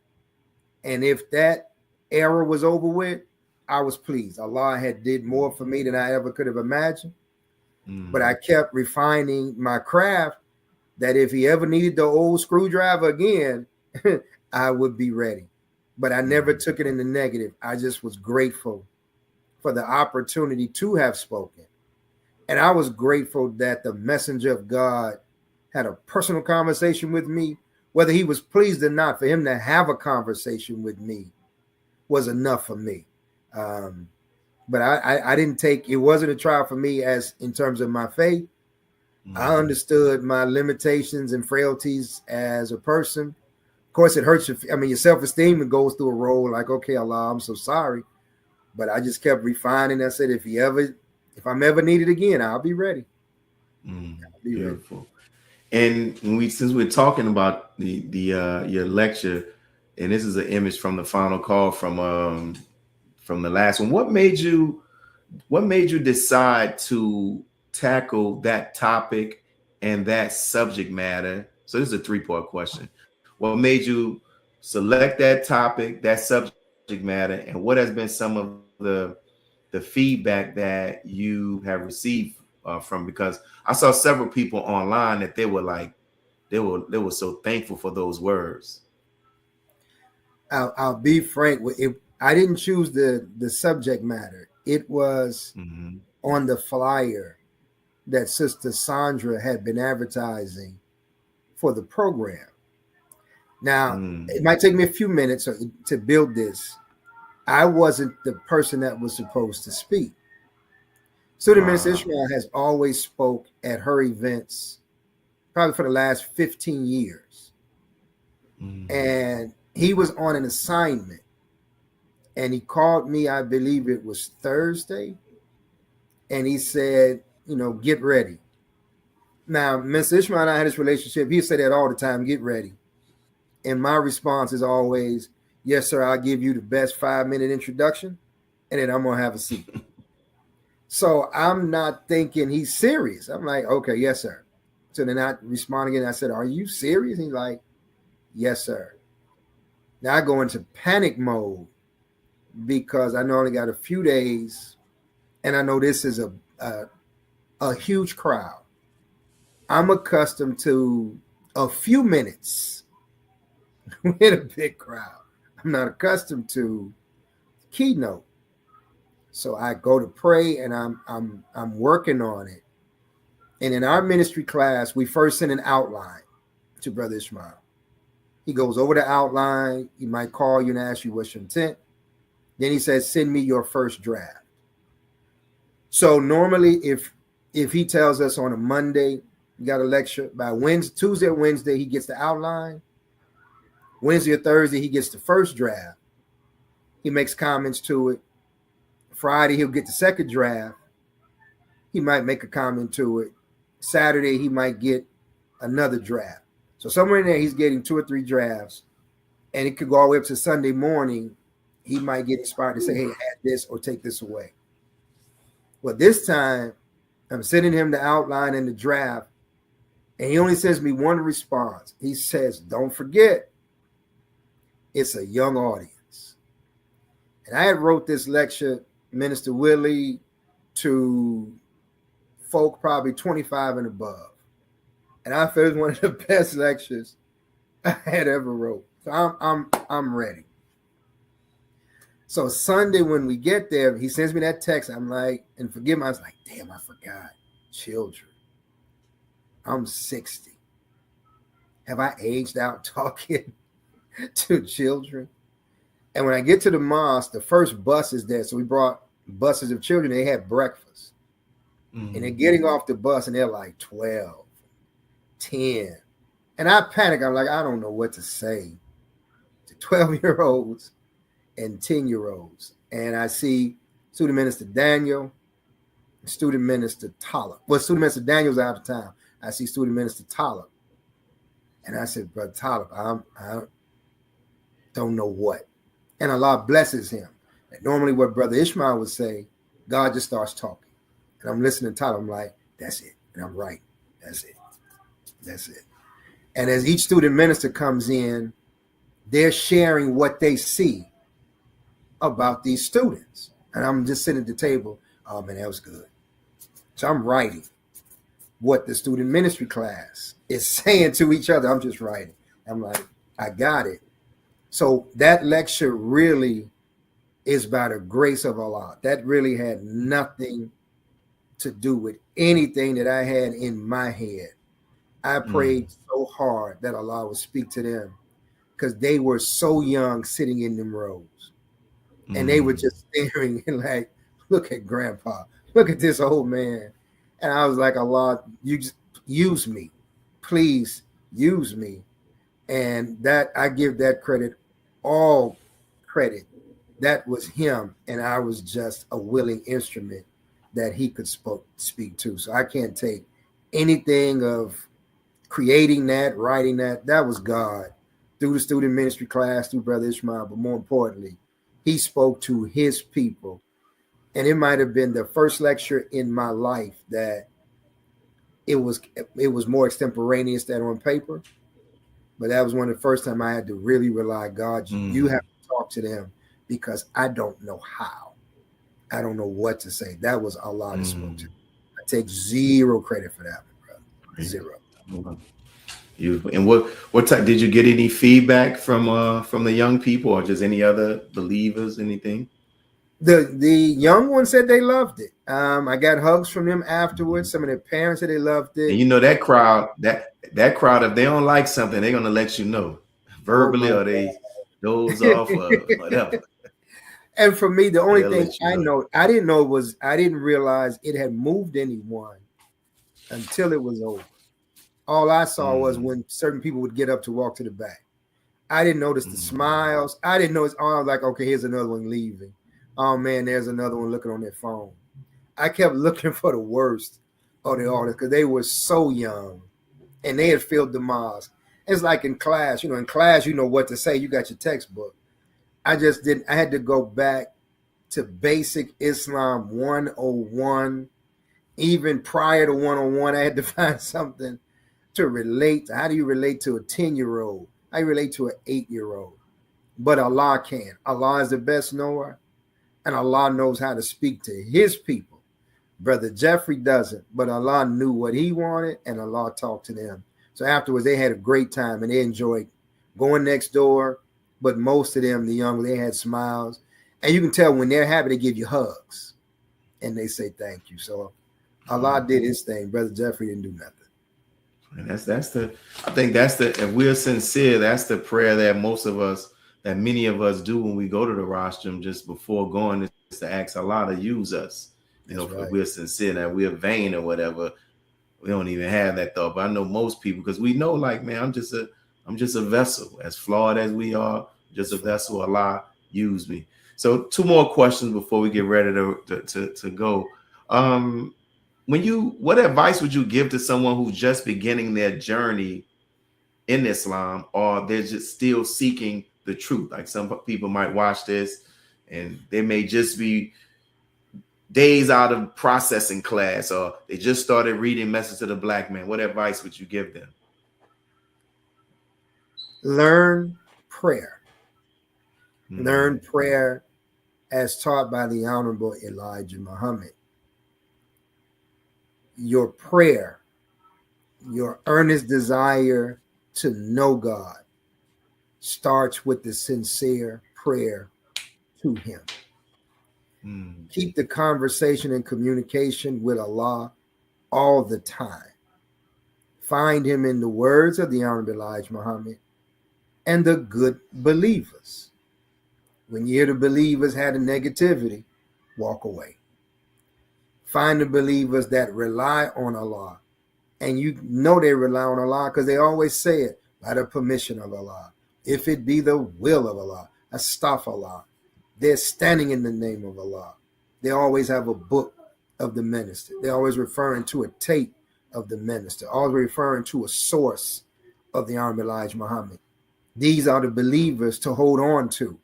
and if that era was over with, I was pleased. Allah had did more for me than I ever could have imagined. But I kept refining my craft that if he ever needed the old screwdriver again, I would be ready. But I never took it in the negative. I just was grateful for the opportunity to have spoken. And I was grateful that the messenger of God had a personal conversation with me, whether he was pleased or not. For him to have a conversation with me was enough for me. But I didn't take, it wasn't a trial for me as in terms of my faith. I understood my limitations and frailties as a person. Of course, it hurts your self-esteem goes through a roll like, okay, Allah, I'm so sorry. But I just kept refining. I said, if I'm ever needed again, I'll be ready. Beautiful. Ready. And since we're talking about your lecture, and this is an image from the final call from the last one. What made you decide to tackle that topic and that subject matter? So this is a 3-part question. What made you select that topic, that subject matter, and what has been some of the feedback that you have received from, because I saw several people online that they were so thankful for those words. I'll be frank with it. I didn't choose the subject matter. It was on the flyer that Sister Sandra had been advertising for the program. Now, it might take me a few minutes to build this. I wasn't the person that was supposed to speak. Student Minister Ishmael has always spoke at her events, probably for the last 15 years. And he was on an assignment. And he called me, I believe it was Thursday. And he said, get ready. Now, Mr. Ishmael and I had this relationship. He said that all the time, get ready. And my response is always, yes, sir, I'll give you the best 5-minute introduction, and then I'm going to have a seat. So I'm not thinking he's serious. I'm like, okay, yes, sir. So then I respond again. I said, are you serious? He's like, yes, sir. Now I go into panic mode because I know I only got a few days, and I know this is a huge crowd. I'm accustomed to a few minutes with a big crowd. I'm not accustomed to keynote. So I go to pray, and I'm working on it. And in our ministry class, we first send an outline to Brother Ishmael. He goes over the outline. He might call you and ask you what's your intent. Then he says, send me your first draft. So normally if he tells us on a Monday, you got a lecture, by Tuesday or Wednesday, he gets the outline. Wednesday or Thursday, he gets the first draft. He makes comments to it. Friday, he'll get the second draft. He might make a comment to it. Saturday, he might get another draft. So somewhere in there, he's getting 2 or 3 drafts. And it could go all the way up to Sunday morning. He might get inspired to say, hey, add this or take this away. Well, this time, I'm sending him the outline and the draft. And he only sends me one response. He says, don't forget, it's a young audience. And I had wrote this lecture, Minister Willie, to folk probably 25 and above. And I felt it was one of the best lectures I had ever wrote. So I'm ready. So Sunday when we get there, he sends me that text. I'm like, and forgive me, I was like, damn, I forgot. Children. I'm 60. Have I aged out talking to children? And when I get to the mosque, the first bus is there. So we brought buses of children. They had breakfast. And they're getting off the bus and they're like 12, 10. And I panic. I'm like, I don't know what to say to 12-year-olds and 10-year-olds. And I see Student Minister Daniel, Student Minister Talib. Well, Student Minister Daniel's out of town. I see Student Minister Talib. And I said, Brother Talib, I don't know what. And Allah blesses him. And normally what Brother Ishmael would say, God just starts talking. And I'm listening to Talib. I'm like, that's it. And I'm right. That's it. That's it. And as each student minister comes in, they're sharing what they see about these students. And I'm just sitting at the table. Oh, man, that was good. So I'm writing what the student ministry class is saying to each other. I'm just writing. I'm like, I got it. So that lecture really is by the grace of Allah. That really had nothing to do with anything that I had in my head. I prayed so hard that Allah would speak to them because they were so young sitting in them rows. And they were just staring and like, look at grandpa, look at this old man. And I was like, Allah, you just use me. Please use me. And that I give that credit, all credit. That was him. And I was just a willing instrument that he could speak to. So I can't take anything of creating that, writing that. That was God through the student ministry class, through Brother Ishmael. But more importantly, he spoke to his people. And it might have been the first lecture in my life that it was more extemporaneous than on paper. But that was one of the first time I had to really rely, God, you have to talk to them because I don't know how. I don't know what to say. That was Allah that spoke to me. I take zero credit for that one, brother. Zero. And what type did you get any feedback from the young people or just any other believers, anything? The young ones said they loved it. I got hugs from them afterwards. Some of their parents said they loved it. And you know that crowd, that crowd, if they don't like something, they're gonna let you know verbally, or they doze off or whatever. And for me, the only thing I didn't realize it had moved anyone until it was over. All I saw was when certain people would get up to walk to the back. I didn't notice the smiles. I didn't notice. I was like, okay, here's another one leaving. Oh man, there's another one looking on their phone. I kept looking for the worst of the audience because they were so young and they had filled the mosque. It's like in class, in class, you know what to say. You got your textbook. I just didn't. I had to go back to basic Islam 101. Even prior to 101, I had to find something to relate. How do you relate to a 10-year-old? How do you relate to an 8-year-old? But Allah can. Allah is the best knower, and Allah knows how to speak to his people. Brother Jeffrey doesn't, but Allah knew what he wanted, and Allah talked to them. So afterwards, they had a great time, and they enjoyed going next door. But most of them, the young, they had smiles. And you can tell when they're happy, they give you hugs. And they say thank you. So Allah did his thing. Brother Jeffrey didn't do nothing. And I think if we're sincere, that's the prayer that many of us do when we go to the rostrum just before going, is to ask Allah to use us. If we're sincere, that we're vain or whatever, we don't even have that thought. But I know most people, because we know, like, man, I'm just a vessel, as flawed as we are, just a vessel. Allah use me. So 2 more questions before we get ready to go. What advice would you give to someone who's just beginning their journey in Islam, or they're just still seeking the truth? Like, some people might watch this and they may just be days out of processing class, or they just started reading Message to the Black Man. What advice would you give them? Learn prayer. Learn prayer as taught by the Honorable Elijah Muhammad. Your prayer, your earnest desire to know God, starts with the sincere prayer to him. Keep the conversation and communication with Allah all the time. Find him in the words of the Honorable Elijah Muhammad and the good believers. When you hear the believers had a negativity, walk away. Find the believers that rely on Allah. And you know they rely on Allah because they always say it by the permission of Allah. If it be the will of Allah, astaghfirullah. They're standing in the name of Allah. They always have a book of the minister. They're always referring to a tape of the minister, always referring to a source of the Honorable Elijah Muhammad. These are the believers to hold on to.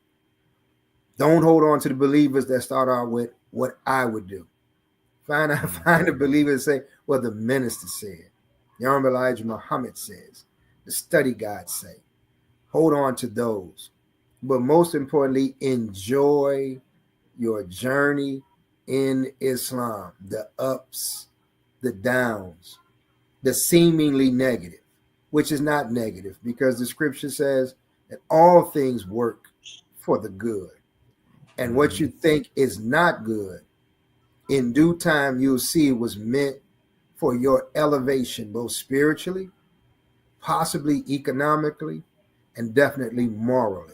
Don't hold on to the believers that start out with what I would do. Find the believers that say what the minister said. The Honorable Elijah Muhammad says. The study guides say. Hold on to those. But most importantly, enjoy your journey in Islam. The ups, the downs, the seemingly negative, which is not negative, because the scripture says that all things work for the good. And what you think is not good, in due time, you'll see it was meant for your elevation, both spiritually, possibly economically, and definitely morally.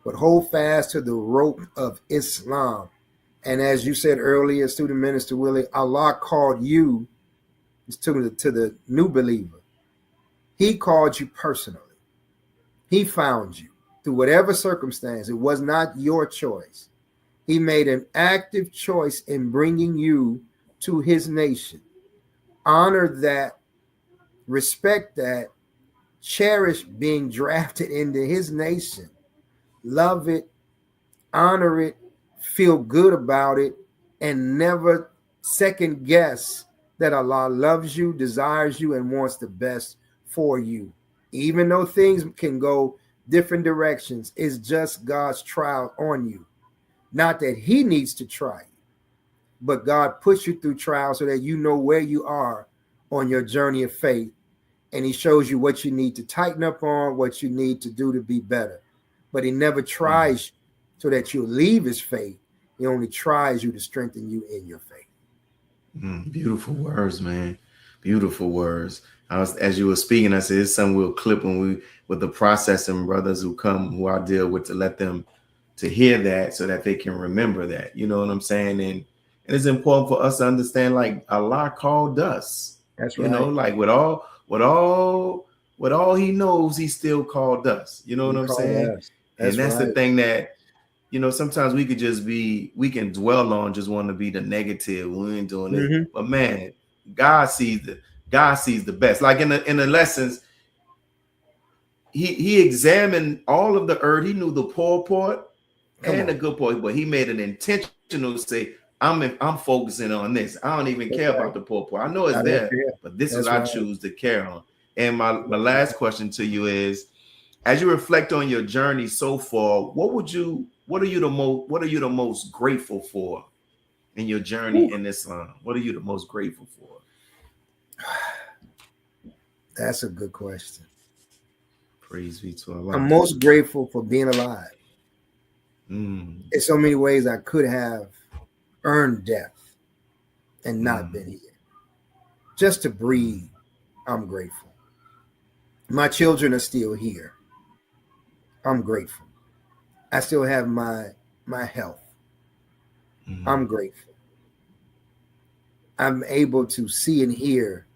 But hold fast to the rope of Islam. And as you said earlier, Student Minister Willie, Allah called you to the new believer. He called you personally. He found you through whatever circumstance. It was not your choice. He made an active choice in bringing you to his nation. Honor that, respect that, cherish being drafted into his nation. Love it, honor it, feel good about it, and never second guess that Allah loves you, desires you, and wants the best for you. Even though things can go different directions, it's just God's trial on you. Not that he needs to try you, but God puts you through trials so that you know where you are on your journey of faith. And he shows you what you need to tighten up on, what you need to do to be better. But he never tries you so that you'll leave his faith. He only tries you to strengthen you in your faith. Beautiful words, man. Beautiful words. As you were speaking, I said, it's something we'll clip with the processing brothers who I deal with, to let them to hear that so that they can remember that. You know what I'm saying? And it's important for us to understand, like, Allah called us. That's right. You know, like with all he knows, he still called us. You know what I'm saying? That's the thing that, you know, sometimes we can dwell on, just want to be the negative. We ain't doing it. But man, God sees the best. Like in the lessons, he examined all of the earth. He knew the poor part and the good part, but he made an intentional say, I'm focusing on this. I don't even care about the poor part. I know it's there, but this is what I choose to care on. And my last question to you is, as you reflect on your journey so far, what are you the most grateful for in your journey in Islam? What are you the most grateful for? That's a good question. Praise be to Allah. I'm most grateful for being alive. In so many ways, I could have earned death and not been here. Just to breathe, I'm grateful. My children are still here. I'm grateful. I still have my health. I'm grateful. I'm able to see and hear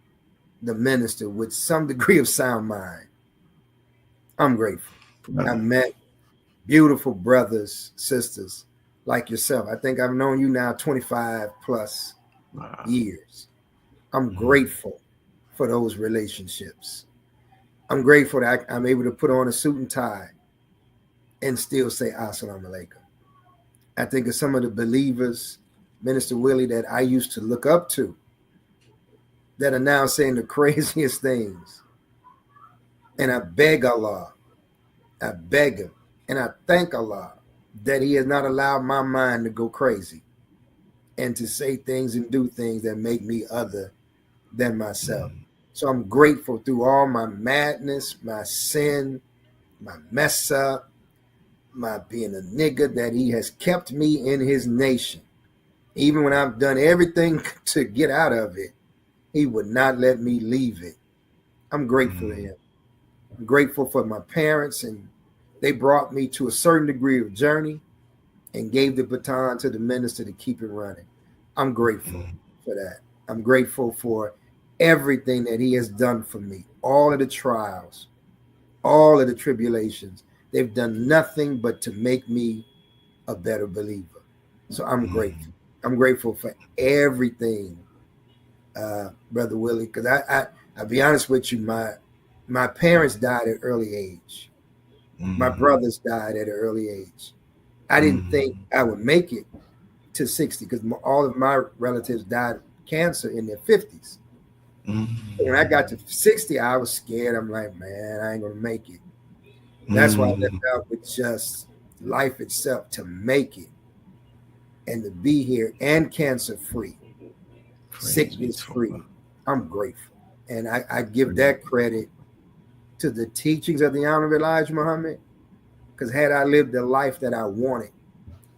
the minister with some degree of sound mind. I'm grateful. I met beautiful brothers, sisters like yourself. I think I've known you now 25 plus years. I'm grateful for those relationships. I'm grateful that I'm able to put on a suit and tie and still say Assalamu alaikum. I think of some of the believers, Minister Willie, that I used to look up to, that are now saying the craziest things. And I beg Allah, I beg him, and I thank Allah that he has not allowed my mind to go crazy and to say things and do things that make me other than myself. So I'm grateful through all my madness, my sin, my mess up, my being a nigga, that he has kept me in his nation. Even when I've done everything to get out of it, he would not let me leave it. I'm grateful to him. I'm grateful for my parents, and they brought me to a certain degree of journey and gave the baton to the minister to keep it running. I'm grateful for that. I'm grateful for everything that he has done for me, all of the trials, all of the tribulations. They've done nothing but to make me a better believer. So I'm grateful. I'm grateful for everything, Brother Willie, because I'll be honest with you, my parents died at an early age. My brothers died at an early age. I didn't think I would make it to 60 because all of my relatives died of cancer in their 50s. When I got to 60, I was scared. I'm like, man, I ain't going to make it. That's why I left out with just life itself, to make it and to be here and cancer free, sickness free. I'm grateful. And I give that credit to the teachings of the Honorable Elijah Muhammad, because had I lived the life that I wanted,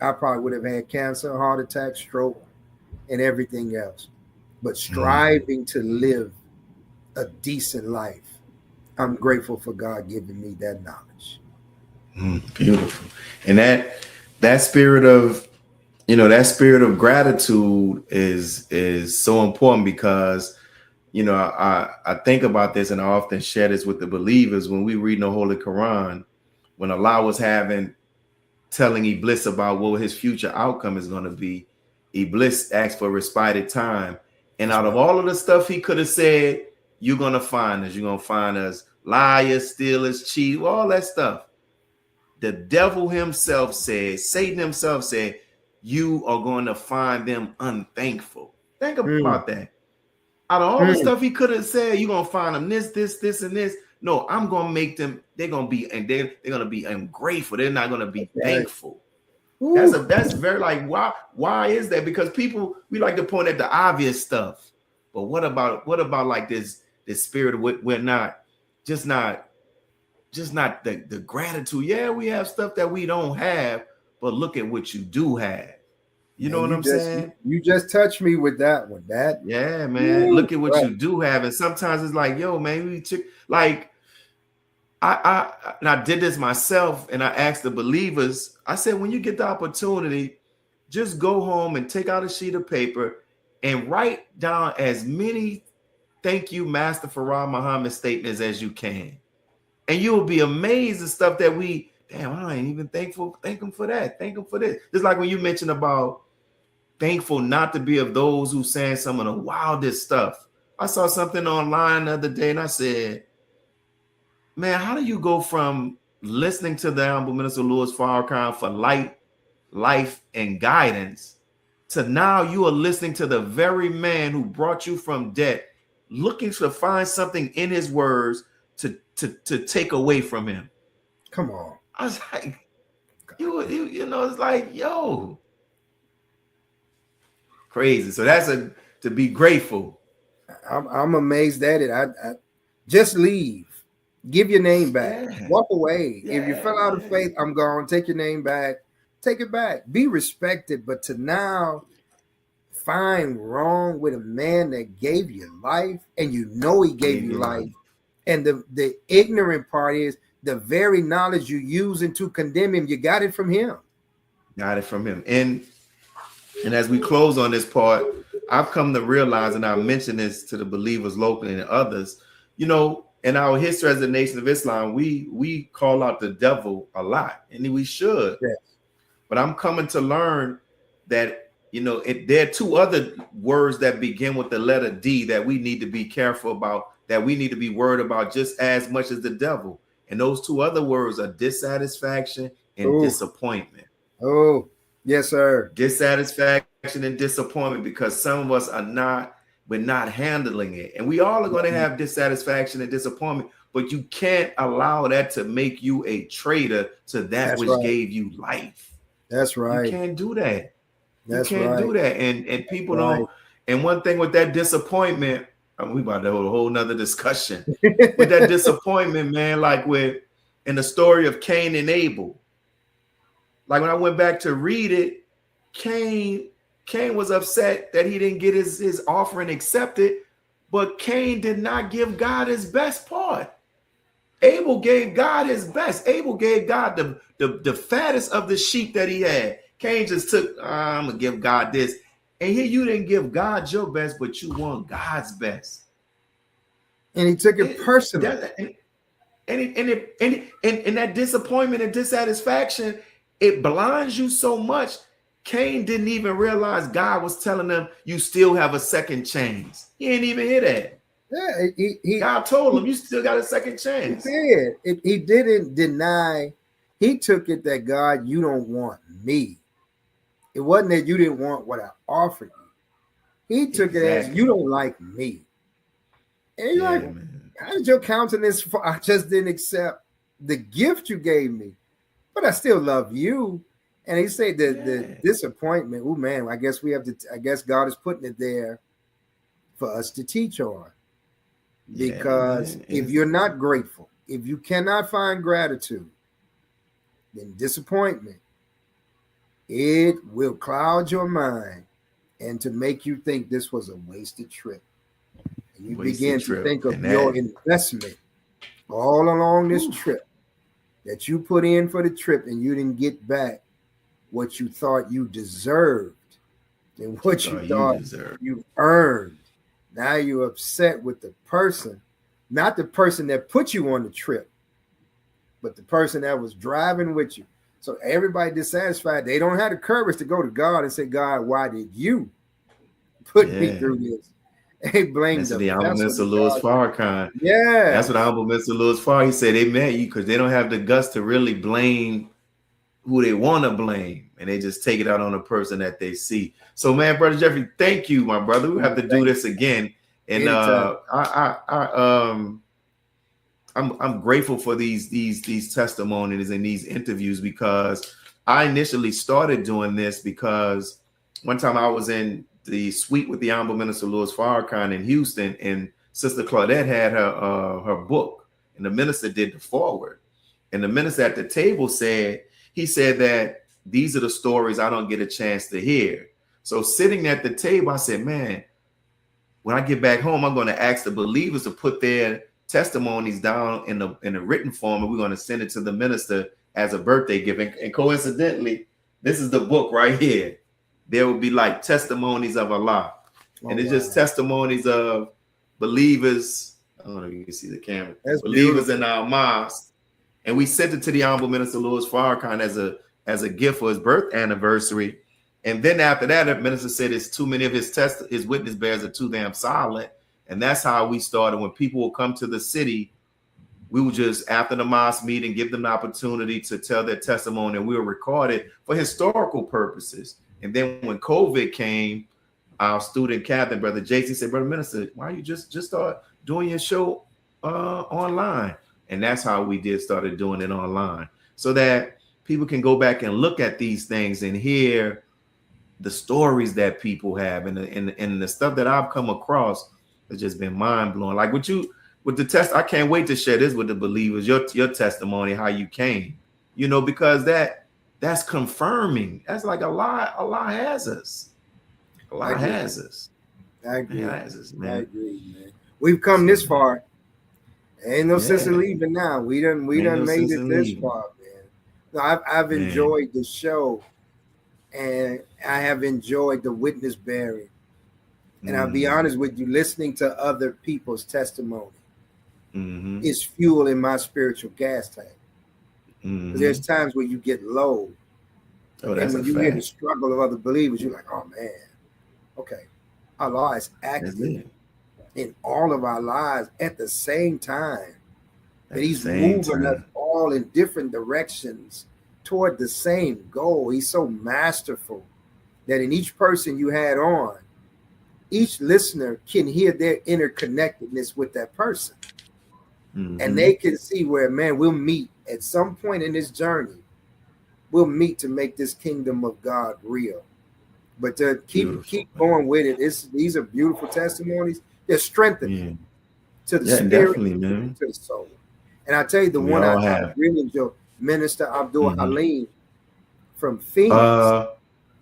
I probably would have had cancer, heart attack, stroke, and everything else. But striving to live a decent life, I'm grateful for God giving me that knowledge. Beautiful. And that spirit of, that spirit of gratitude is so important, because I think about this, and I often share this with the believers when we read the Holy Quran, when Allah was telling Iblis about what his future outcome is going to be. Iblis asked for respited time. And out of all of the stuff he could have said, you're going to find us liars, stealers, cheat, all that stuff. The devil himself said, Satan himself said, you are going to find them unthankful. Think about that. Out of all the stuff he could have said, you're going to find them this, and this. No, I'm going to make them, they're going to be ungrateful. They're not going to be thankful. That's very like, why is that? Because people, we like to point at the obvious stuff, but what about like this spirit of what we're not the gratitude. Yeah, we have stuff that we don't have, but look at what you do have. You know what I'm saying? You just touched me with that one. Yeah, man. Look at what you do have. And sometimes it's like, yo, man, like I did this myself, and I asked the believers, I said, when you get the opportunity, just go home and take out a sheet of paper and write down as many thank you, Master Farah Muhammad statements as you can. And you will be amazed at stuff that I ain't even thankful. Thank him for that. Thank him for this. Just like when you mentioned about thankful not to be of those who saying some of the wildest stuff. I saw something online the other day and I said, man, how do you go from listening to the Honorable Minister Louis Farrakhan for light, life, and guidance to now you are listening to the very man who brought you from debt, looking to find something in his words to take away from him? Come on. I was like, you know, it's like, yo, crazy. So that's to be grateful. I'm amazed at it. I just leave. Give your name back. Yeah. Walk away. Yeah. If you fell out of faith, I'm gone. Take your name back. Take it back. Be respected. But to now find wrong with a man that gave you life, and you know he gave you life. And the ignorant part is the very knowledge you using to condemn him, you got it from him. Got it from him. And as we close on this part, I've come to realize, and I mentioned this to the believers locally and others, you know, in our history as a Nation of Islam, we call out the devil a lot, and we should. Yes. But I'm coming to learn that, you know, there are two other words that begin with the letter D that we need to be careful about, that we need to be worried about just as much as the devil. And those two other words are dissatisfaction and disappointment. Oh, yes, sir. Dissatisfaction and disappointment, because some of us we're not handling it. And we all are going to have dissatisfaction and disappointment, but you can't allow that to make you a traitor to that which gave you life. That's right. You can't do that. That's you can't do that. And people don't. And one thing with that disappointment, we about to hold a whole nother discussion with that disappointment, man, like in the story of Cain and Abel. Like when I went back to read it, Cain was upset that he didn't get his offering accepted, but Cain did not give God his best part. Abel gave God his best. Abel gave God the fattest of the sheep that he had. Cain just took, I'm going to give God this. And here you didn't give God your best, but you want God's best. And he took it personally. And that disappointment and dissatisfaction, it blinds you so much. Cain didn't even realize God was telling them, you still have a second chance. He didn't even hear that. Yeah, God told him, you still got a second chance. He did. He didn't deny. He took it that, God, you don't want me. It wasn't that you didn't want what I offered you. He took it as, you don't like me. And you're like, man, how did your countenance? I just didn't accept the gift you gave me, but I still love you. And he said the disappointment. Oh man, I guess God is putting it there for us to teach on. Because if you're not grateful, if you cannot find gratitude, then disappointment, it will cloud your mind and to make you think this was a wasted trip. And you begin to think of your investment all along this trip that you put in for the trip, and you didn't get back what you thought you deserved and what you thought you earned. Now you're upset with the person, not the person that put you on the trip, but the person that was driving with you. So everybody dissatisfied. They don't have the courage to go to God and say, God, why did you put me through this? They blame the Honorable Minister Louis Farrakhan. Yeah. That's what Honorable Minister Louis Farrakhan, he said they met you because they don't have the guts to really blame who they want to blame, and they just take it out on the person that they see. So, man, Brother Jeffrey, thank you, my brother. We have to do this again. And I'm grateful for these testimonies and these interviews, because I initially started doing this because one time I was in the suite with the Honorable Minister Louis Farrakhan in Houston, and Sister Claudette had her book, and the minister did the foreword. And the minister at the table said that these are the stories I don't get a chance to hear. So sitting at the table, I said, man, when I get back home, I'm going to ask the believers to put their testimonies down in a written form, and we're going to send it to the minister as a birthday gift. And coincidentally, this is the book right here. There will be like testimonies of Allah. And it's just testimonies of believers. I don't know if you can see the camera. That's believers beautiful. in our mosque. And we sent it to the Honorable Minister Louis Farrakhan as a gift for his birth anniversary. And then after that, the minister said it's too many of his witness bearers are too damn silent. And that's how we started. When people will come to the city, we would just, after the mosque meeting, give them the opportunity to tell their testimony, and we will record it for historical purposes. And then when COVID came, our student captain, Brother Jason, said, Brother Minister, why you just start doing your show online? And that's how we started doing it online, so that people can go back and look at these things and hear the stories that people have, and the stuff that I've come across has just been mind blowing. Like with the test, I can't wait to share this with the believers, your testimony, how you came, because that's confirming. That's like Allah has us. Allah has us. I agree. Has us, man. I agree, man. We've come this far. Ain't no sense in leaving now. We done made it this far, man. No, I've enjoyed the show, and I have enjoyed the witness bearing. And I'll be honest with you, listening to other people's testimony is fuel in my spiritual gas tank. There's times where you get low. And when you hear the struggle of other believers, you're like, oh man, okay, Allah is active in all of our lives at the same time. And he's moving us all in different directions toward the same goal. He's so masterful that in each person you had on, each listener can hear their interconnectedness with that person. And they can see where, man, we'll meet at some point in this journey. We'll meet to make this kingdom of God real. But to keep going with it, these are beautiful testimonies. They're strengthening to the spirit, to the soul. And I tell you, the one I really enjoy, Minister Abdul Halim from Phoenix.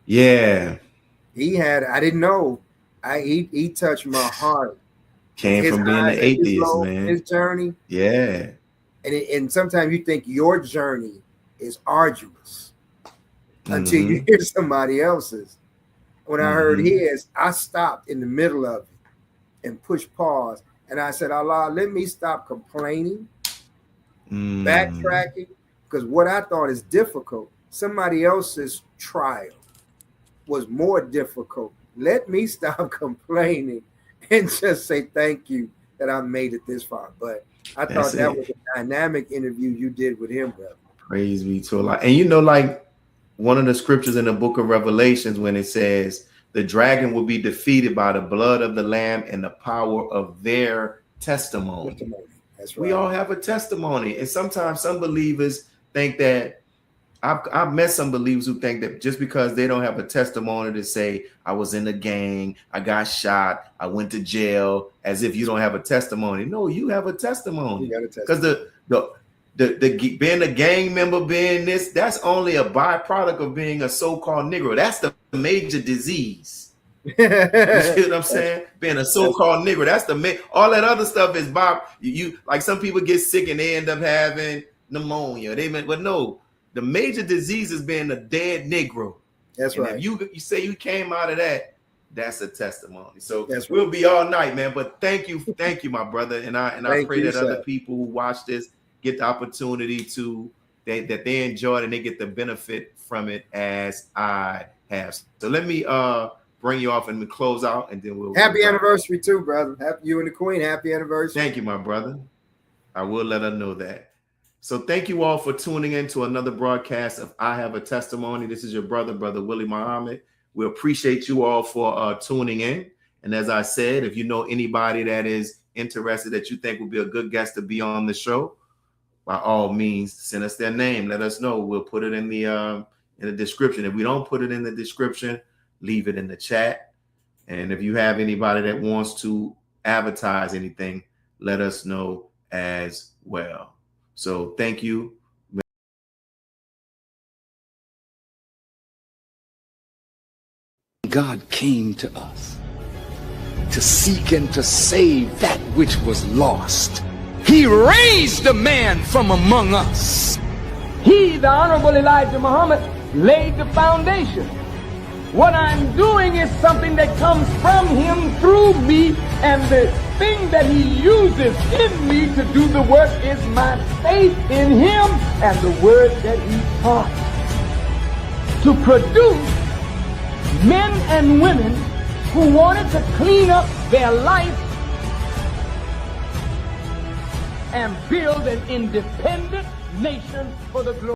He had, I didn't know, he touched my heart. Came from being an atheist, man. His journey. Yeah. And sometimes you think your journey is arduous until you hear somebody else's. When I heard his, I stopped in the middle of it and pushed pause. And I said, Allah, let me stop complaining, backtracking, because what I thought is difficult, somebody else's trial was more difficult. Let me stop complaining and just say thank you that I made it this far. But I thought that was a dynamic interview you did with him, brother. Praise be to Allah. And like one of the scriptures in the book of Revelations, when it says the dragon will be defeated by the blood of the Lamb and the power of their testimony. That's right. We all have a testimony. And sometimes some believers think that I've met some believers who think that just because they don't have a testimony to say, I was in a gang, I got shot, I went to jail, as if you don't have a testimony. No, you have a testimony. Because the being a gang member, being this, that's only a byproduct of being a so-called Negro. That's the major disease. You see what I'm saying? Being a so-called Negro, that's all that other stuff is you like some people get sick and they end up having pneumonia. But no. The major disease is being a dead Negro. That's right. If you say you came out of that, that's a testimony. So we'll be all night, man. But thank you, my brother. And I pray that other people who watch this get the opportunity to that they enjoy it and they get the benefit from it as I have. So let me bring you off and we close out, and then we'll happy anniversary too, brother. Happy you and the Queen. Happy anniversary. Thank you, my brother. I will let her know that. So thank you all for tuning in to another broadcast of I Have a Testimony. This is your brother Willie Muhammad. We appreciate you all for tuning in. And as I said, if you know anybody that is interested that you think would be a good guest to be on the show, by all means, send us their name. Let us know. We'll put it in in the description. If we don't put it in the description, leave it in the chat. And if you have anybody that wants to advertise anything, let us know as well. So thank you. God came to us to seek and to save that which was lost. He raised a man from among us. He, the Honorable Elijah Muhammad, laid the foundation. What I'm doing is something that comes from him through me, and the thing that he uses in me to do the work is my faith in him and the word that he taught. To produce men and women who wanted to clean up their life and build an independent nation for the glory.